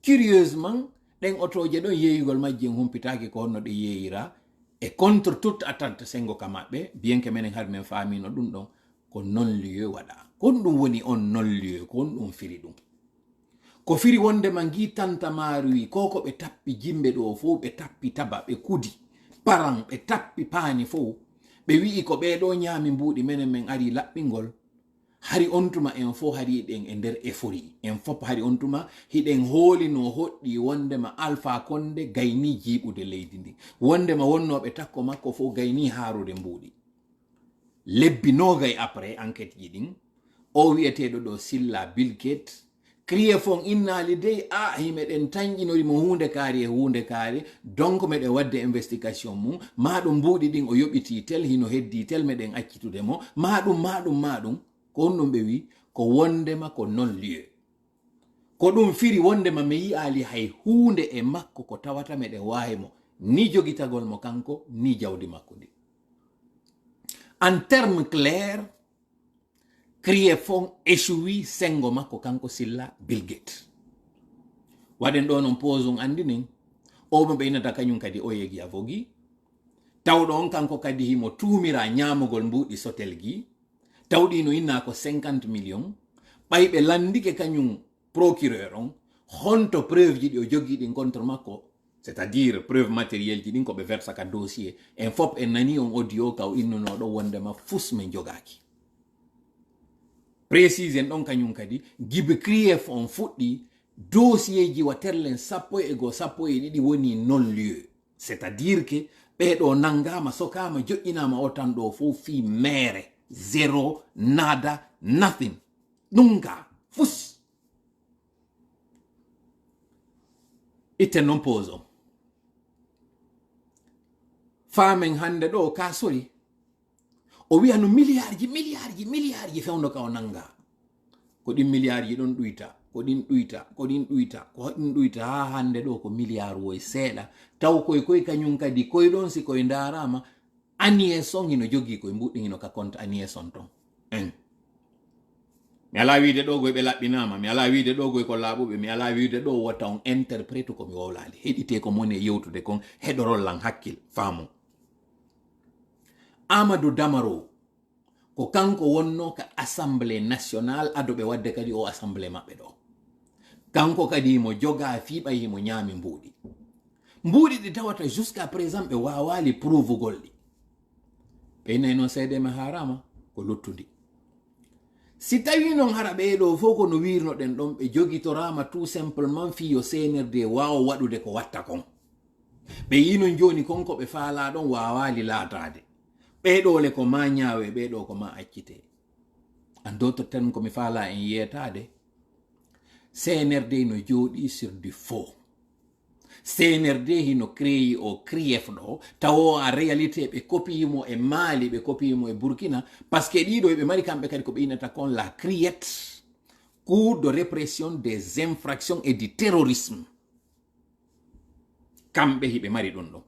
curieusement ɗen otoje ɗon yeeyugol majji en humpitaki ko honno ɗe yeeyira e contre toute attente sengo ka maɓɓe bien que menen har men faamino ɗum ɗon ko non lieu waɗa kon ɗum woni on non lieu ko on ɗum firi ɗum ko firi wondema gi tantamaaru wi ko ko ɓe tappi jimɓe ɗo fof ɓe tappi taba ɓe kudi paran ɓe tappi paani fof ɓe wi'i ko ɓeɗo ñaami mbuuɗi menen men ari laɓɓingol hari on tuma en fof hari ɗen e nder effori en fof hari on tuma hiɗen hoolino hoɗɗi wondema Alpha Condé gayni jiiɓude leydi ndi wondema wonnoɓe takko makko fof gayni haarude mbuuɗi lebbi nogay après enquête ji ɗin o wi'eteɗo ɗo Silla Bill Gates CRIEF on innali dey himeɗen tañƴinori mo hunde kaari e hunde kaari donc meɗen wadde investigation mum maɗum mbuuɗi ɗin o yoɓiti tel hino heddi tel meɗen accitude mo maɗum ko on ɗum ɓe wi ko wondema ko non lieu ko ɗum firi wondema mi yi'ali hay hunde e makko ko tawata meɗen wawi mo ni jogitagol mo kanko ni jawdi makko ndi en terme clair CRIEF on échoui sengo makko kanko Silla Bill Gates waɗen ɗo non pose on andinin o mo ɓe innata kañum kadi o yegi avogi tawɗo on kanko kadi himo tuumira ñamugol mbuɗi sotel gi tawɗino inna ko 50 millions ɓayɓe landike kañum procureur on honto preuve ji ɗi o jogii ɗin contre makko c'est-à-dire preuve matériel ji ɗin ko ɓe versa ka dossier en fop en nani on audio ka o innunoɗo wondema fus min jogaki précise en ɗon kañum kadi gibe crief on fuɗɗi dossier ji waterlen 11 woni non lieu c'est-à-dire que ɓeɗo nangama sokama joƴƴinama o tan ɗo fo fi mere zéro nada nothing ɗum ka fus itten non pose famen hande ɗo ka sori o wiya no milliards fewno ka o nanga ko ɗin milliards ɗon ɗuyta ko ɗin ɗuyta ha hande ɗo ko milliard woy seeɗa taw koye kañum kadi koye ɗon si koye darama Agnès on hino jogi koye mbuɗɗi hino ka compte Agnès on ton mi ala wiide ɗo goye ɓe laɓɓinama mi ala wiide ɗo goye ko laaɓuɓe mi ala wiide ɗo watta on interprète komi wowlali heɗite ko moni e yewtude kon heɗorollan hakkil faamu Amadou Damaro ko kanko wonno ka assemblée nationale adoɓe wadde kadi o assemblée maɓɓe ɗo kanko kadi mo joga fiiɓay himo ñaami mbuuɗi ɗi tawata jusqu'à présent ɓe wawali prouvugol ɗi ɓe nayi noon seedema harama ko luttundi si tawi noon hara ɓeeɗo fof kono wirnoɗen ɗon ɓe jogitorama tout simplement fiyo CNRD wawa waɗude ko watta kon ɓe yino joni konko ɓe faala ɗon wawali laatade ɓeɗole ko ma ñaawe ɓeɗo ko ma accite en d'autres termes komi faala en yeetade CNRD no jooɗi sur du faux CNRD hino créé o CRIEF ɗo tawo en réalité ɓe copiyimo e Mali ɓe copiyimo e Burkina par ce que ɗiɗo ɓe mari kamɓe kadi ko ɓe innata kon la CRIET cour de répression des infractions et du terrorisme kamɓe hiɓe mari ɗum ɗo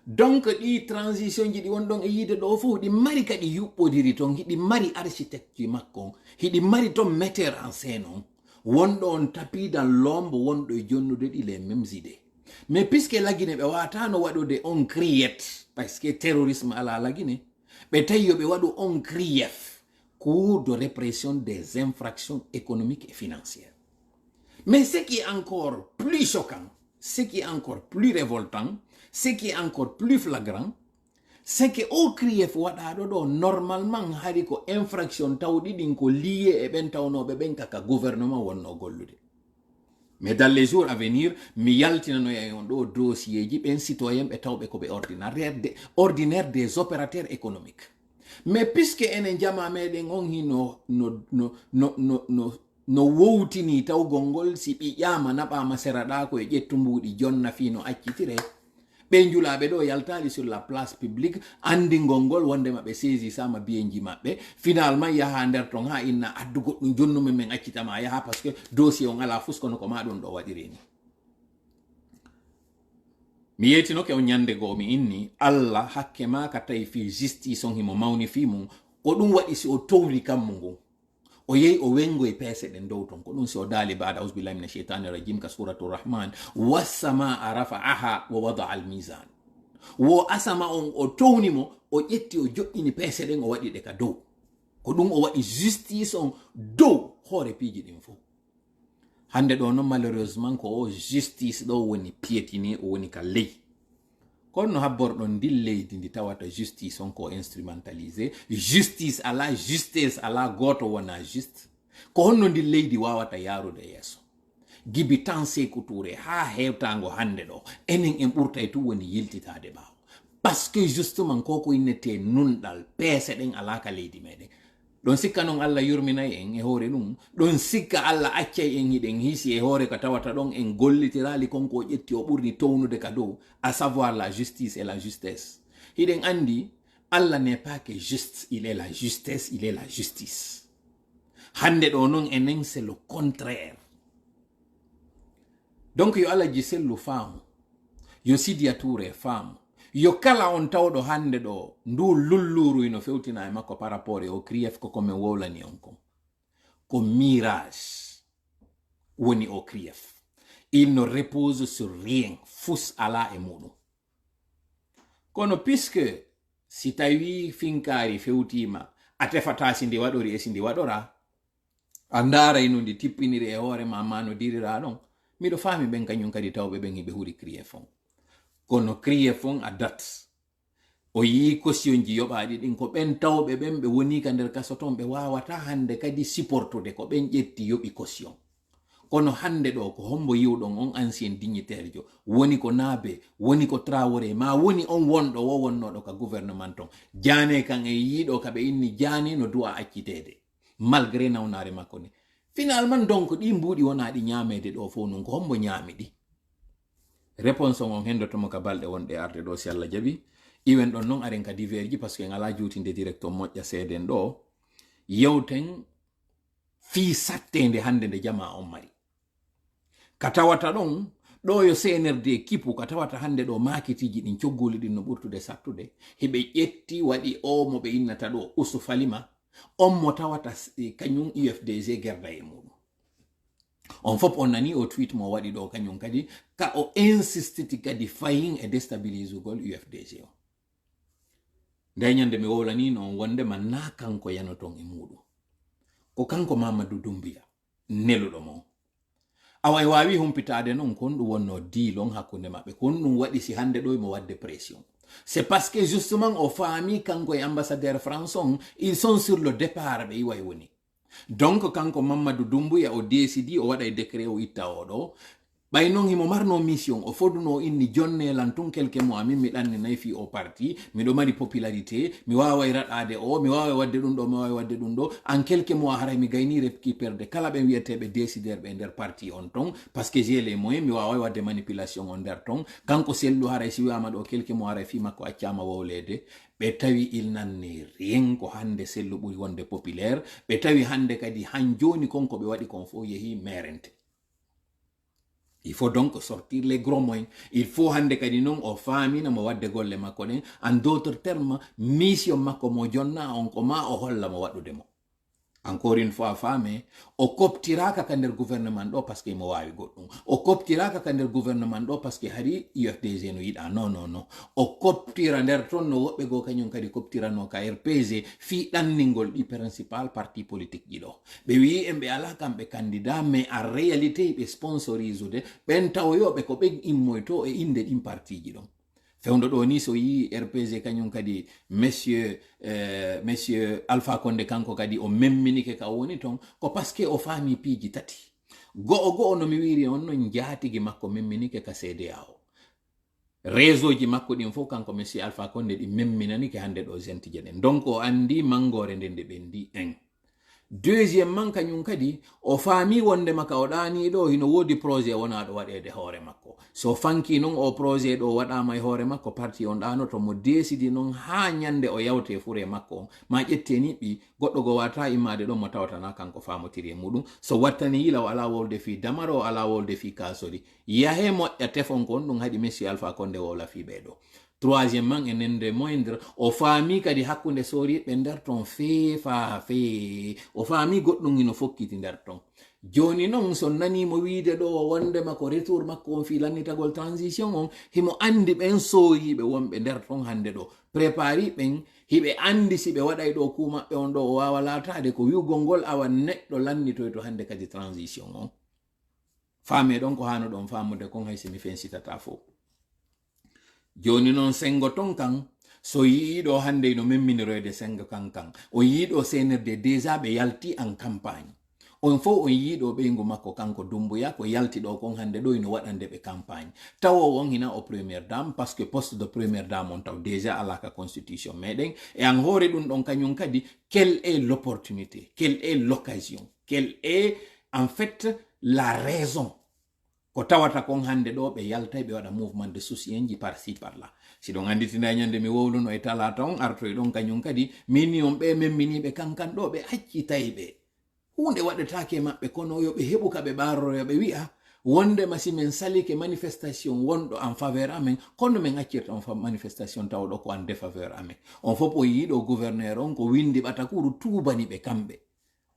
donc ɗi transition ji ɗi wonɗon e yiide ɗo fof ɗi mari kadi yuɓɓodiri ton hiɗi mari architecture makko hiɗi mari ton metteur en scène on wonɗo on tapi dans l'ombre wonɗo e jonnude ɗi les mêmes idées mais puisque lagine ɓe watano waɗude on criet parce que terrorisme ala lagine ɓe tawi yo ɓe waɗu on crief cour de répression des infractions économiques et financières mais ce qui est encore plus choquant ce qui est encore plus révoltant ce qui est encore plus flagrant c'est que o CRIEF waɗaɗo ɗo normalement hari ko infraction tawɗi ɗin ko lié e ɓen tawnoɓe ɓen kaka gouvernement wonno gollude mais dans les jours à venir mi yaltinanoya e on ɗo dossier ji ɓen citoyen ɓe tawɓe koɓe ordinaire des opérateurs économiques mais puisque enen jama meɗen on hino no wowtini tawgol ngol si ɓiƴƴama naɓama seraɗa ko e ƴettu mbuɗi jonna fi no accitire ɓe julaɓe ɗo yaltali sur la place publique andingol ngol wondema ɓe saisi sama biyeji maɓɓe finalement yaha nder ton ha inna addu goɗɗum jonnumen men accitama yaha par ce que dossier on ala fus kono ko ma ɗum ɗo waɗireni mi yetinoke on ñande goo mi inni Allah hakke ma ka tawi fi justice on himo mawni fi mum ko ɗum waɗi si o towri kammu ngun o yehi o wengoye peese ɗen dow ton ko ɗum si o daali baada ausbillahi mina cheitani rajim ka suratu rahman wassama a rafa'aha wa wada al misan wo asama on o townimo o ƴetti o joƴƴini peese ɗen o waɗi ɗe ka dow ko ɗum o waɗi justice on dow hoore piiji ɗin fof hande ɗo noon malheureusement ko o justice ɗo woni piétini o woni ka ley kono no habborɗon ndin leydi ndi tawata justice on ko instrumentalisé justice ala justesse ala goto wona juste ko honno ndin leydi wawata yarude yeeso gibi tan Sékou Touré ha hewtango hande ɗo enen en ɓurtay tu woni yiltitade ɓaawo parce que justement koko innete nunɗal peese ɗen ala ka leydi meɗen ɗon sikka noon Allah yurminay en e hoore ɗum ɗon sikka Allah accay en hiɗen hiisi e hoore ko tawata ɗon en gollitirali konko ƴetti o ɓurni townude ka dow à savoir la justice et la justesse hiɗen andi Allah n'est pas que juste il est la justesse il est la justice hande ɗo noon enen c'est le contraire donc yo Allah ji sellu faamu yo Sidia Touré faamu yo kala on tawɗo hande ɗo ndu lulluru no fewtina e makko par rapport e o CRIEF ko komin wowlani on ko mirage woni o CRIEF il ne repose sur rien fus ala e muɗum kono puisque si tawi finkari fewtima a tefata sindi waɗori e sindi waɗora a ndaray no ndi tippiniri e hoore ma no dirira ɗon miɗo faami ɓen kañum kadi tawɓe ɓen hiɓe huuri crié fon kono crié fon a dat o yi caution ji yoɓaɗi ɗin ko ɓen tawɓe ɓen ɓe woni ka nder kaso ton ɓe wawata hande kadi supportude ko ɓen ƴetti yoɓi caution kono hande ɗo ko hombo yiwɗon on ancien dignitaire jo woni ko Naabe woni ko Traoré ma woni on wonɗo wo wonnoɗo ka gouvernement ton Jane kan e yiiɗo ka ɓe inni Jane no duwa accitede malgré nawnare makko ni finalement donc ɗi mbuuɗi wona ɗi ñamede ɗo fo nun ko hombo ñaami ɗi réponse on hendotomo ka balɗe wonɗe arde ɗo si Allah jaɓi iwen ɗon noon aren ka divers ji par ce que ngala juutinde direct on moƴƴa seeden ɗo yewten fii sattende hande nde jama on mari ka tawata ɗon ɗo yo CNRD kipu ka tawata hande ɗo makitiji ɗin cogguli ɗin no ɓurtude sattude heɓe ƴetti waɗi o mo ɓe innata ɗo Usu Falima on mo tawata kañum UFDG gerda e muɗum on fop on nani o tweet mo waɗi ɗo kañum kadi ka o insistiti kadi fayin e déstabilisugol UFDG o nde ñande mi wowlani noon wondema na kanko yanoton e muɗum ko kanko Mamadou Doumbouya neluɗo mo awa e wawi humpitade noon kon ɗum wonno diilon hakkunde maɓɓe kon ɗum waɗi si hande ɗo mo wadde pression c'est parce que justement o faami kanko e ambassadeur France on ils sont sur le départ ɓe iwa e woni donc kanko Mamadou Doumbouya o décidi o waɗa e décret o itta oɗo ɓay noon himo marno mission o foduno inni jonnelan tun quelque mois min mi ɗanni nayi fi o parti miɗo mari popularité mi wawa raɗade o mi wawa wadde ɗum ɗo mi wawa wadde ɗum ɗo en quelque mois haray mi gayni récupérde kala ɓe wiyeteɓe décideur ɓe nder parti on ton parce que j'ai les moyens mi wawa wadde manipulation on nder ton kanko sellu haray si wiyama ɗo quelque mois haray fi makko accama wowlede ɓe tawi il nanne rien ko hande sellu ɓuri wonde populaire ɓe tawi hande kadi han joni konko ɓe waɗi kon fo yeehi merente. Il faut donc sortir les gros moyens. Il faut hande kadi non o famina mo wadde golle makko den. En d'autres termes, mission makko mo jonna on ko ma o holla mo waɗude mo. Encore une fois fame o koptiraka ka nder gouvernement ɗo parce que mo wawi goɗɗum o koptiraka ka nder gouvernement ɗo parce que hari UFDG no yiɗa non o koptira nder ton no woɓɓe go kañum kadi koptirano ka RPG fi ɗanningol ɗi principal parti politique ɗi ɗo ɓe wi en ɓe ala kamɓe candidat mais en réalité ɓe sponsorisude ɓen tawoyoɓe ko ɓen immoyto e inde ɗin parti ji ɗon fewndo ɗo ni so yi RPG kañum kadi monsieur Alpha Condé kanko kadi o memminike ka woni ton ko parce que o faami piiji tati go'o no mi wiri on non jaatigi makko memminike ka CEDEAO réseau ji makko ɗin fof kanko monsieur Alpha Condé ɗi memminanike hande ɗo gentije ɗen donc o andi mangore nde nde ɓendi en deuxièmement kañum kadi o faami wonde maka o ɗani ɗo hino wodi projet wona ɗo waɗede hoore makko so fanki non o projet ɗo waɗama e hoore makko parti on ɗano to mo décidi non ha ñande o yawte fure makko on ma ƴetteni ɓi goɗɗo go wata immade ɗon mo tawatana kanko famotiri e muɗum so wattani yila o ala wolde fi damaro o ala wolde fi kasori yahe moƴƴa tefon kon ɗum haɗi monsieur Alpha Condé wowla fi ɓeɗo troisièmement enen de moindre o faami kadi hakkunde soriɓe nder ton feefa fee o faami goɗɗum ino fokkiti nder ton joni noon so nanimo wiide ɗo wondema ko retour makko on fi lannitagol transition on himo andi ɓen soriɓe wonɓe nder ton hande ɗo prépari ɓen hiɓe andi si ɓe waɗay ɗo kumaɓɓe on ɗo o wawa latade ko wiwgol ngol awa neɗɗo lannitoy to hande kadi transition on faame ɗon ko hano ɗon famude kon hay simi fen sitata fo joni noon sengo ton kan so yiiɗo hande no memminiroyde sengo kan o yiiɗo CNRD déjà ɓe yalti en campagne on fo on yiiɗo ɓeygu makko kanko Doumbouya ko yalti ɗo kon hande ɗo ino waɗande ɓe campagne tawo on hina o première dame parce que poste de première dame on taw déjà alaka constitution meɗen e an hoore ɗum ɗon kañum kadi quelle est l'opportunité quelle est l'occasion quelle est en fait la raison ko tawata kon hande ɗo ɓe yaltay ɓe waɗa mouvement de soutien ji par ci par là si ɗon anditina ñande mi wowluno e talata on artoy ɗon kañum kadi mini on ɓe memminiɓe kankan ɗo ɓe accitay ɓe hunde waɗetake maɓɓe kono yoɓe heɓu ka ɓe ɓaroro yoɓe wi'a wondema si min salike manifestation wonɗo en faveur amen kono min accirta on manifestation tawɗo ko en défaveur amen on fof o yiiɗo gouverneur on ko windi ɓatakuru tubani ɓe kamɓe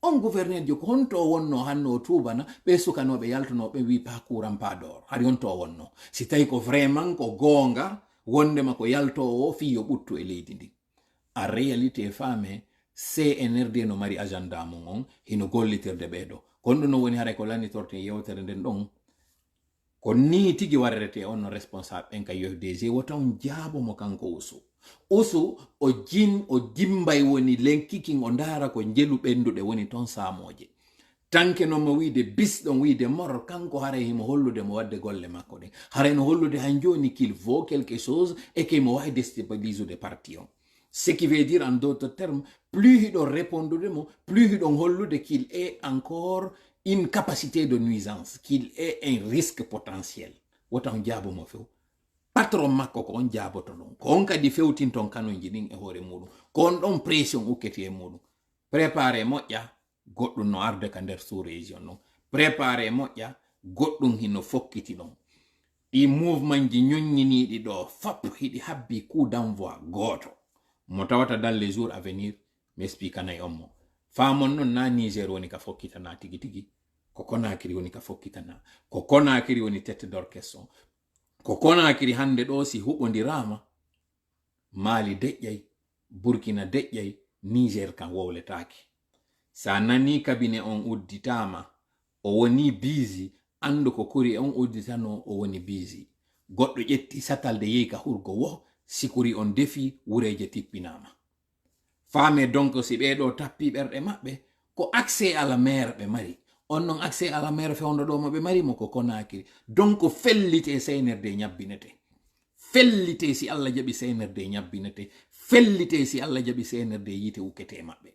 on gouverneur jo ko honto wonno hanno tubana ɓe sukanoɓe yaltonoɓe wi pa courant pa d'or hari honto wonno si tawi ko vraiment ko gonga wonde mako yalto o fi yo buttu e leydi ndi a réalité fame CNRD no mari agenda mum on hino gollitirde ɓeeɗo kon ɗum no woni haray ko lannitorte yewtere nden ɗon ko ni tigi warrete on no responsable ɓen ka UFDG wota on jaabo mo kanko usu o dimbay woni lenkikin o ndaara ko jelu ɓenduɗe woni ton saamoje tanke no mo wiide bisɗon wiide mor kanko haray himo hollude mo wadde golle makko ɗen haray no hollude han joni qu'il vaut quelque chose et que mo wawi déstabilisude parti on. Ce qui veut dire en d'autres termes, plus il doit répondre, plus il doit hollude qu'il est encore une capacité de nuisance, qu'il est un risque potentiel. Wotan jabo mo few. Patron makko ko on jaboto non. Ko on kadi fewtin ton kanonji din e hore muɗum. Ko on ɗon pression ukketi e muɗum. Préparé moƴƴa goɗɗum no arde ka nder sous région non. Préparé moƴƴa goɗɗum hino fokkiti ɗon. Ɗi mouvement ji ñoññiniɗi ɗo fap hiɗi habbi coup d'envoi goto. Mo tawata dans les jours à venir m'expliquanay on mo famon non na Niger woni ka fokkitana tigi tigi ko Conakry woni ka fokkitana ko Conakry woni tête d'orchestre ko Conakry hande ɗo si huɓodirama Mali deƴƴay Burkina deƴƴay Niger kan wowletaki sa nani cabinet on udditama o woni busy andu ko kuri on udditano o woni busy goɗɗo ƴetti satalde yehi ka hurgo wo sikuri on defi wureje tippinama fame donc si ɓeɗo tappi ɓerɗe maɓɓe ko accès à la mer ɓe mari on non accès à la mer fewndo ɗo mo ɓe mari mo ko Conakry donc fellite CNRD ñabbinete fellite si Allah jaɓi CNRD ñabbinete fellite si Allah jaɓi CNRD yite ukkete maɓɓe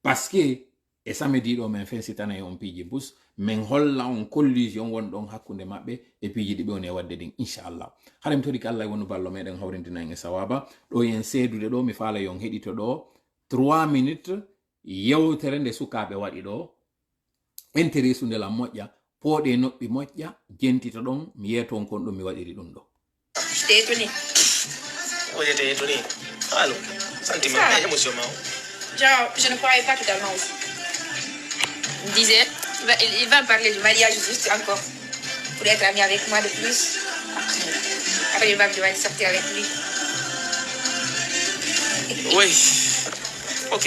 parce que e samedi ɗo min fensitanayi on piiji bus min holla on collusion wonɗon hakkunde maɓɓe e piiji ɗi ɓe woni e wadde ɗin inchallah haɗa mi tori ko Allah wonu ballo meɗen hawrindinayi e sawaba ɗo yen seedude ɗo mi faala yon heɗito ɗo 3 minutes yewtere nde sukaɓe waɗi ɗo intérêt nde la moƴƴa pooɗe noɓɓi moƴƴa jentita ɗon mi yeeton kon ɗum mi waɗiri ɗum ɗo J'étais étonnée. Oh, j'étais étonné. Allô, sentiment, émotion, Genre, je ne croyais pas totalement aussi. Il me disait, il va me parler du mariage juste encore pour être ami avec moi de plus. Après, il va me demander de sortir avec lui. Oui. Ok.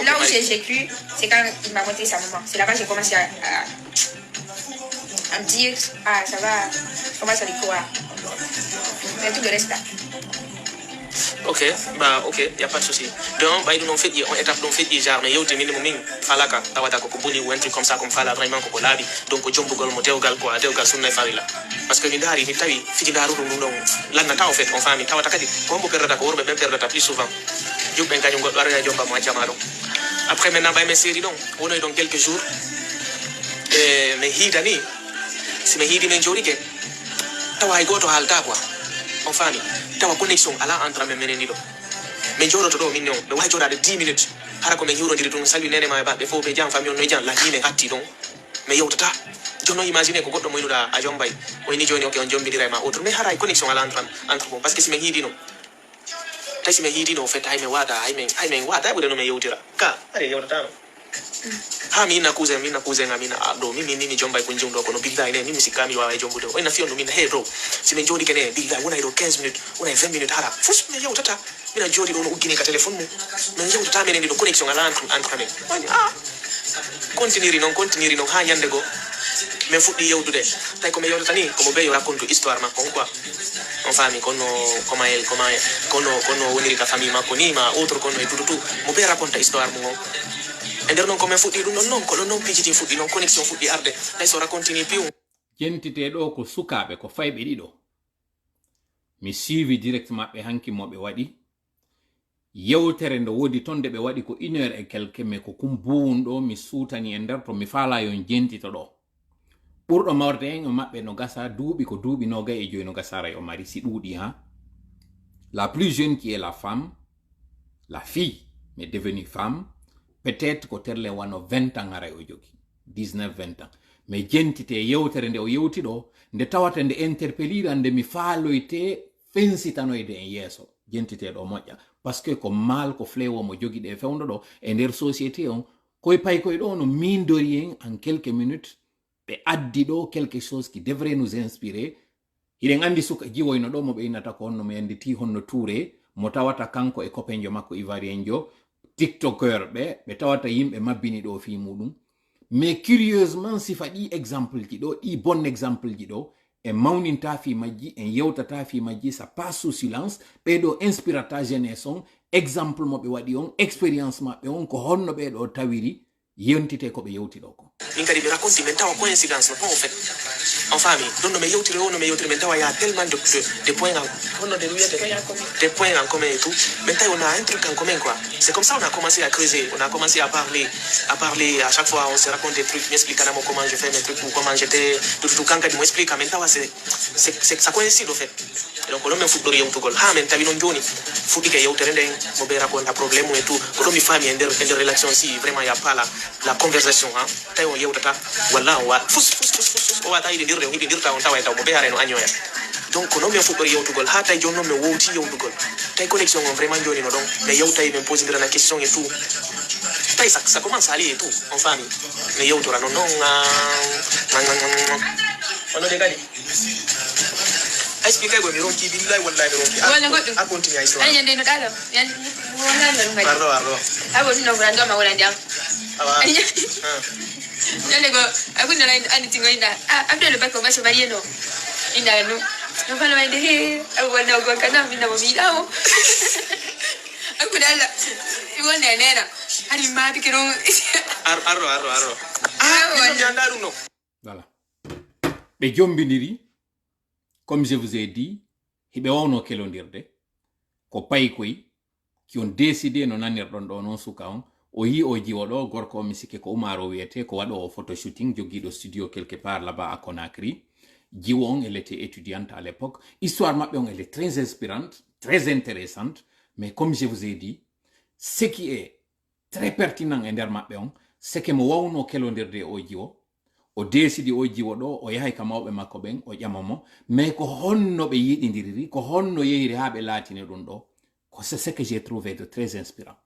Là où j'ai cru, c'est quand il m'a montré sa maman. C'est là-bas que j'ai commencé à me dire, ah, ça va, comment ça lui croit. Mais tout le reste là. Ok, bah ok, y a pas de souci. Donc, bah, nous on fait on étape on fait déjà mais yo minimum min falaka tawata ko buni ou un truc comme ça comme fala vraiment ko labi donc jombo gol mo dewgal ko dewgal sunna farila parce que ni dari ni tawi fiji daru dum non lanna taw fait on fami tawata kadi ko mbo perdata ko worbe ben perdata plus souvent jubbe gañu gol wara jomba mo jama do après maintenant bay mes série donc on est donc quelques jours et mais hidani si me hidi men jori ke taway goto halta quoi on fami tawa connexion ala entre men menen ɗo min joɗoto ɗo min non ɓe wawi joɗade 10 minutes hara ko min hiwrodiri ɗum salwi nene ma e baɓe fof ɓe jam fami on no jam ladine hatti ɗon mi yewtata jonno imagine ko goɗɗo moynuɗa a jombay oyni joni ok on jombidira e ma autre mais hara e connexion ala entre bon parce que si min hiidino tawi si min hiidino o fait haymin waɗa haymin waɗa ɓuuɗe no min yewtira ka ari yewtatano ha mi inna cousin amina ɗo min jombay ko jumɗo kono billahi ne min mi sikka mi wawa e jombude o ina fiyon ɗum min he ɗo si min jooɗi kene billahi wonay ɗo 15 minutes wonay 20 minutes hara fus min yewtata mina jooɗi ɗo no uggini ka téléphone mum min yewtata minen ɗi ɗo connexion ala entre amen wani continue non ha ñande go min fuɗɗi yewdude tawi komin yewtata ni komo ɓe yo raconte histoire makko on quoi on fami kono kono woniri ka famille makko ni ma autre kono e dudutu mo ɓe raconta histoire mum on e nder noon komin fuɗɗi ɗum ɗon ko ɗon noon pijiti fuɗɗi noon connexion fuɗɗi arde hay so racontini piw jentite ɗo ko sukaɓe ko fayɓe ɗiɗo mi suivi direct maɓɓe hanki moɓe waɗi yewtere nde wodi ton nde ɓe waɗi ko 1 heure et quelque mais ko kumbuwun ɗo mi suutani e nder to mi faala yon jentito ɗo ɓurɗo mawrde en o maɓɓe no gasa duuɓi ko duuɓi 25 no gasara o mari si ɗuuɗi ha la plus jeune qui est la femme la fille mais devenue femme peut-être ko terle wano 20 ans aray o jogi 19-20 ans mais jentite yewtere nde o yewti ɗo nde tawata nde interpellira nde mi faaloyte fensitanoyde en yeeso jentite ɗo moƴƴa parce que ko mal ko fléwo mo jogi ɗe fewndo ɗo e nder société on koye pay koye ɗo no mindori en en quelques minutes ɓe addi ɗo quelque chose qui devrait nous inspirer hiɗen andi suka jiwoyno ɗo mo ɓe innata ko honno mo yandi ti honno Touré mo tawata kanko e copainjo makko ivoirien jo tiktoker ɓe tawata yimɓe mabbini ɗo fi muɗum mais curieusement si faɗi exemple ji ɗo ɗi bon exemple ji ɗo en mawninta fi majji en yewtata fi majji ça passe sous silence ɓeɗo inspirata jeunesse on exemple mo ɓe waɗi on expérience maɓɓe on ko honno ɓeɗo tawiri yentite ko ɓe yewti ɗo ko min kadi ɓe raconti min tawa coïncidence no pas en fait en famille ɗon no mi yewtiri o no mi yewtiri min tawa ya tellement de points honno de wiyete des points en commun et tout min tawi on a un truc en commun quoi c'est comme ça on a commencé à creuser on a commencé à parler à chaque fois on se raconte des trucs m'explique anamo comment je fais mes trucs ou comment j'étais tout kankadi mo explique min tawa c'est ça coïncide au fait et donc on min fuɗɗori yewtugol ha min tawi non joni fuɗɗike yewtere nden mo ɓe raconta probléme et tout ko ɗo mi faami e nder relation si vraiment y a pas la conversation hein tawi on yewtata walla on wa fus o wata yiɗi ndirde yiɗi ndirta on tawa e taw mo ɓe hare no añoya donc non min fuɗɗori yewtugol ha tawi joni noon min wowti yewtugol tawi connexion on vraiment joni no ɗon mi yewtayi min posidirana question et tout tawi ça commence à aller et tout on famille mi yewtora non noon ono de kadi expliquer go mi ronki billahi wallahi mi ronki wala goddo a continue a histoire ani nyande no dalo yan wala no ngadi arro abo no brando ma wala ndam awa nyande go akuna ani tingo inda after le bako baso marieno inda no no falo inde he abo no go kana minda mo midao akuna la iwone nena ani ma pikiro arro nyandaru no voilà ɓe jombidiri comme je vous ai dit hiɓe wawno kelondirde ko paykoy ki on décidé no nanirɗon ɗo noon suka on o yi o jiwo ɗo gorko o mi sikke ko Oumar o wiyete ko waɗo photoshooting jogiiɗo studio quelque part là-bas à Conakry jiwo on elle était étudiante à l'époque histoire maɓɓe on elle est très inspirante très intéressante mais comme je vous ai dit ce qui est très pertinent e nder maɓɓe on c'est que mo wawno kelondirde o jiwo o décidi o jiwo ɗo o yahay ka mawɓe makko ɓen o ƴamamo mais ko honno ɓe yiɗidiriri ko honno yeyiri ha ɓe laatini ɗum ɗo ko c'est ce que j'ai trouvé de très inspirant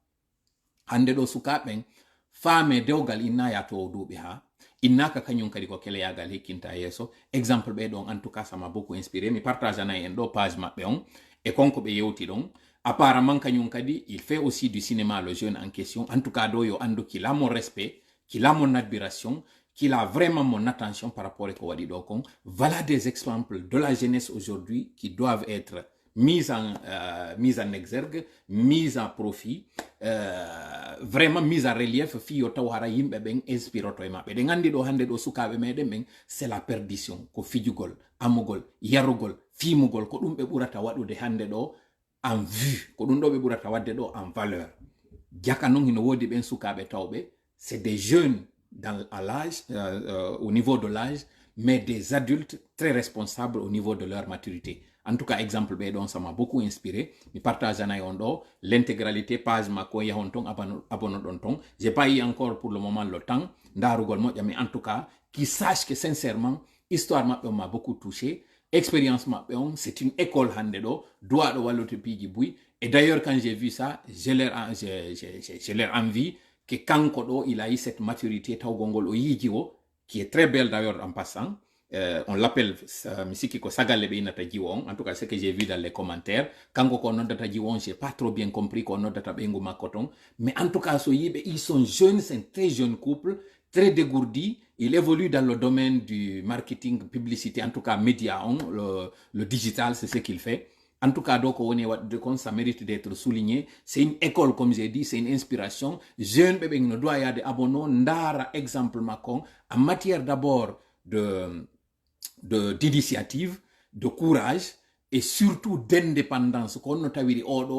hande ɗo sukaɓen faame dewgal inna ya to o duuɓi ha innaka kañum kadi ko keleyagal hekkinta yeeso exemple ɓe ɗon en tout cas ça m'a beaucoup inspiré mi partage anayi en ɗo page maɓɓe on e konko ɓe yewti ɗon apparemment kañum kadi il fait aussi du cinéma le jeune en question en tout cas ɗo yo andu qu'il a mon respect qu'il a mon admiration qu'il a vraiment mon attention par rapport à Kowadi Dokong. Voilà des exemples de la jeunesse aujourd'hui qui doivent être mis en exergue, mis en profit, vraiment mis en relief. Fiyo tawara yimbe ben inspirato e mabbe. De ngandi do hande do sukabe meden ben c'est la perdition ko fijugol, amugol, yarugol, fimugol ko dum be burata wadude hande do en vue, ko dum do be burata wadde do en valeur. Jaka non hino wodi ben sukabe tawbe, c'est des jeunes à l'âge, au niveau de l'âge, mais des adultes très responsables au niveau de leur maturité. En tout cas, exemple, ça m'a beaucoup inspiré. Je partage l'intégralité, page ma ko yahonton, abonodonton. J'ai pas eu encore pour le moment le temps, mais en tout cas, qui sache que sincèrement, histoire m'a beaucoup touché. Expérience c'est une école handedo, doit de walotepi bui. Et d'ailleurs, quand j'ai vu ça, j'ai l'air envie que Kankodo, il a eu cette maturité, qui est très belle d'ailleurs en passant. On l'appelle Misikiko Sagalebe Nata Jiwon. En tout cas, ce que j'ai vu dans les commentaires. Kanko Kono Data Jiwon, j'ai pas trop bien compris Kono Data Bengo Makoton. Mais en tout cas, ils sont jeunes, c'est un très jeune couple, très dégourdi. Il évolue dans le domaine du marketing, publicité, en tout cas média, le digital, c'est ce qu'il fait. En tout cas, donc, ça mérite d'être souligné. C'est une école, comme j'ai dit, c'est une inspiration. Jeune bébé, ne doit y avoir des abonnés, ndara exemple Macron, en matière d'abord d'initiative, de courage, et surtout d'indépendance.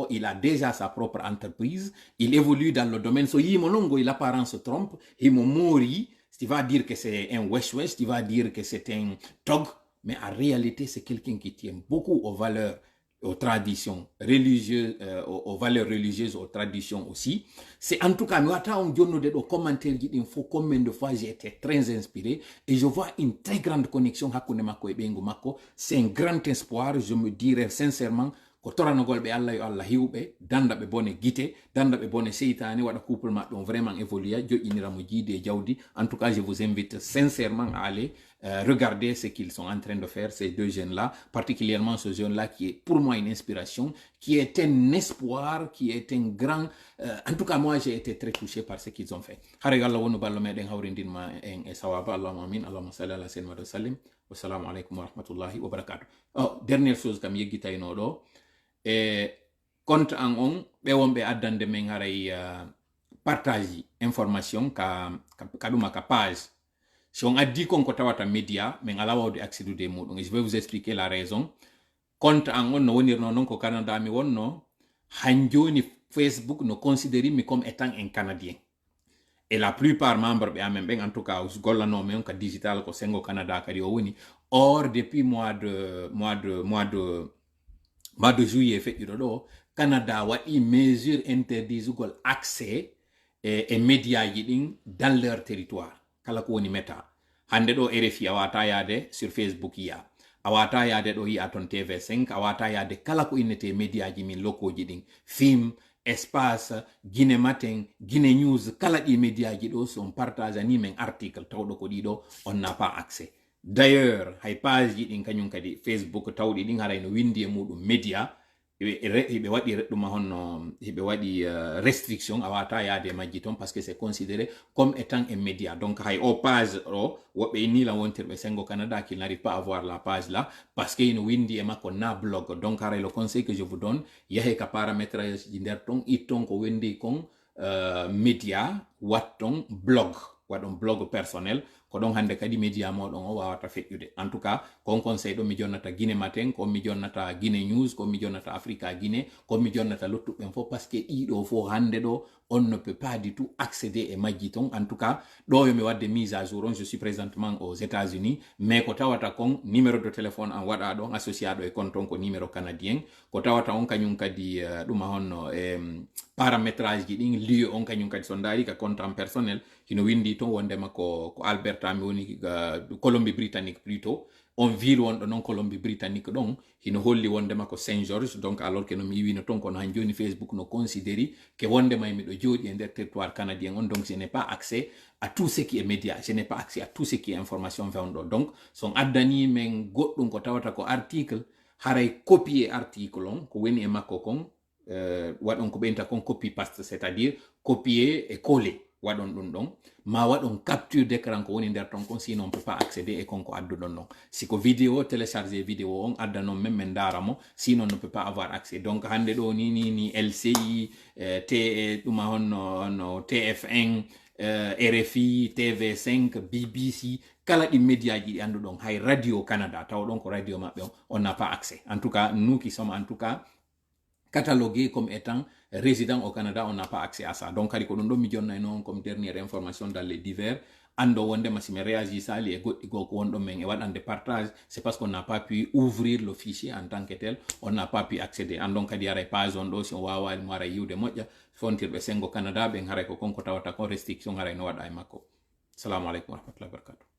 Il a déjà sa propre entreprise. Il évolue dans le domaine. So, il apparence se trompe. Il mori. Tu vas dire que c'est un wesh-wesh. Tu vas dire que c'est un tog. Mais en réalité, c'est quelqu'un qui tient beaucoup aux valeurs, aux traditions religieuses, aux valeurs religieuses, aux traditions aussi. C'est en tout cas, nous attendons de commentaires il faut combien de fois j'ai été très inspiré et je vois une très grande connexion. C'est un grand espoir. Je me dirais sincèrement ko toranogol ɓe Allah yo Allah hiwɓe danda ɓe bone guite danda ɓe bone seytani waɗa couple maɓɓe on vraiment évolua joƴƴiniramo jiidi e jawdi. En tout cas je vous invite sincèrement à aller regarder ce qu'ils sont en train de faire, ces deux jeunes-là, particulièrement ce jeune-là qui est pour moi une inspiration, qui est un espoir, qui est un grand... en tout cas, moi, j'ai été très touché par ce qu'ils ont fait. Wassalamu alaikum wa rahmatullahi wa barakatuh. Oh, dernière chose kam yeggitayno ɗo compte en on ɓe wonɓe addande men haray partage information ka ɗuma ka page. Si on a dit qu'on a média, mais on a pas accès à des mots. Donc, je vais vous expliquer la raison. Quand on a au Canada, Facebook nous considère comme étant un Canadien. Et la plupart membres, en tout cas, au digital, au Canada, or, depuis mois de juillet, Canada a une mesure interdit accès et médias dans leur territoire. Kala ko woni meta hande do RFI awata yade sur Facebook ya awata yade do yi aton TV5 awata yade kala ko innete media ji min lokoji din film espace Guinée Matin Guinée News kala di media ji do son partage ni men article tawdo ko dido on n'a pas accès. D'ailleurs hay page ji din kanyum kadi Facebook tawdi din haray no windi e mudum media hibe wadi reduma honno hibe wadi restriction awata yade majji ton parce que c'est considéré comme étant un média. Donc hay o page ro wobe ni la wonterbe sengo Canada qui n'arrive pas à voir la page là parce que ino windi e mako na blog. Donc haray le conseil que je vous donne yahe ka paramétrage ji der ton iton ko wendi kon média watton blog wadon blog personnel ko don hande kadi media modon o wawata feƴƴude. En tout cas kon conseil do mi jonnata Guinée Matin ko mi jonnata Guinée News ko mi jonnata Africa Guinée ko mi jonnata lottuɓen fo parce que ɗiɗo fo hande ɗo on ne peut pas du tout accéder e majji ton. En tout cas ɗo yo mi wadde mise à jour on, je suis présentement aux États-Unis mais ko tawata kon numéro de téléphone an waɗa ɗon associado e compte on ko numéro canadien ko tawata on kañum kadi ɗuma honno paramétrage ji ɗin lieu on kañum kadi so dari ka compte en personnel hino windi ton wondema ko Alberta mi woni Colombie Britannique plutôt on ville wonɗo non Colombie Britannique ɗon hino holli wondema ko Saint George. Donc alors que no mi wiino ton kono han joni Facebook no considéri que wondema miɗo jooɗi e nder territoire canadien on. Donc je n'ai pas accès à tout ce qui est média, je n'ai pas accès à tout ce qui est information fewɗo. Donc son addani men goɗɗum ko tawata ko article haray copier article on ko woni e makko kon waɗon ko ɓenta kon copy paste, c'est-à-dire copier et coller waɗon ɗum ɗon ma waɗon capture d'écran ko woni nder ton kon, sinon on peut pas accéder e konko adduɗon non. Si ko vidéo télécharger vidéo on adda non même men daramo, sinon on ne peut pas avoir accès. Donc hande ɗo ni LCI ɗuma honno TF1 RFI TV5 BBC kala ɗi média ji ɗi anduɗon hay Radio Canada taw ɗon ko radio maɓɓe on n'a pas accès. En tout cas nous qui sommes en tout cas catalogué comme étant résident au Canada, on n'a pas accès à ça. Donc, comme dernière information dans les divers, ando wonde si me réagit ça les go wondo men e wadande partage, c'est parce qu'on n'a pas pu ouvrir le fichier en tant que tel, on n'a pas pu accéder. Andon kadi ara page on do si on wawa mo ara yude moƴƴa fontirbe sengo Canada ben haray ko konko tawata ko restriction haray no wada e makko. Assalamu alaikum wa rahmatullahi wa barakatuh.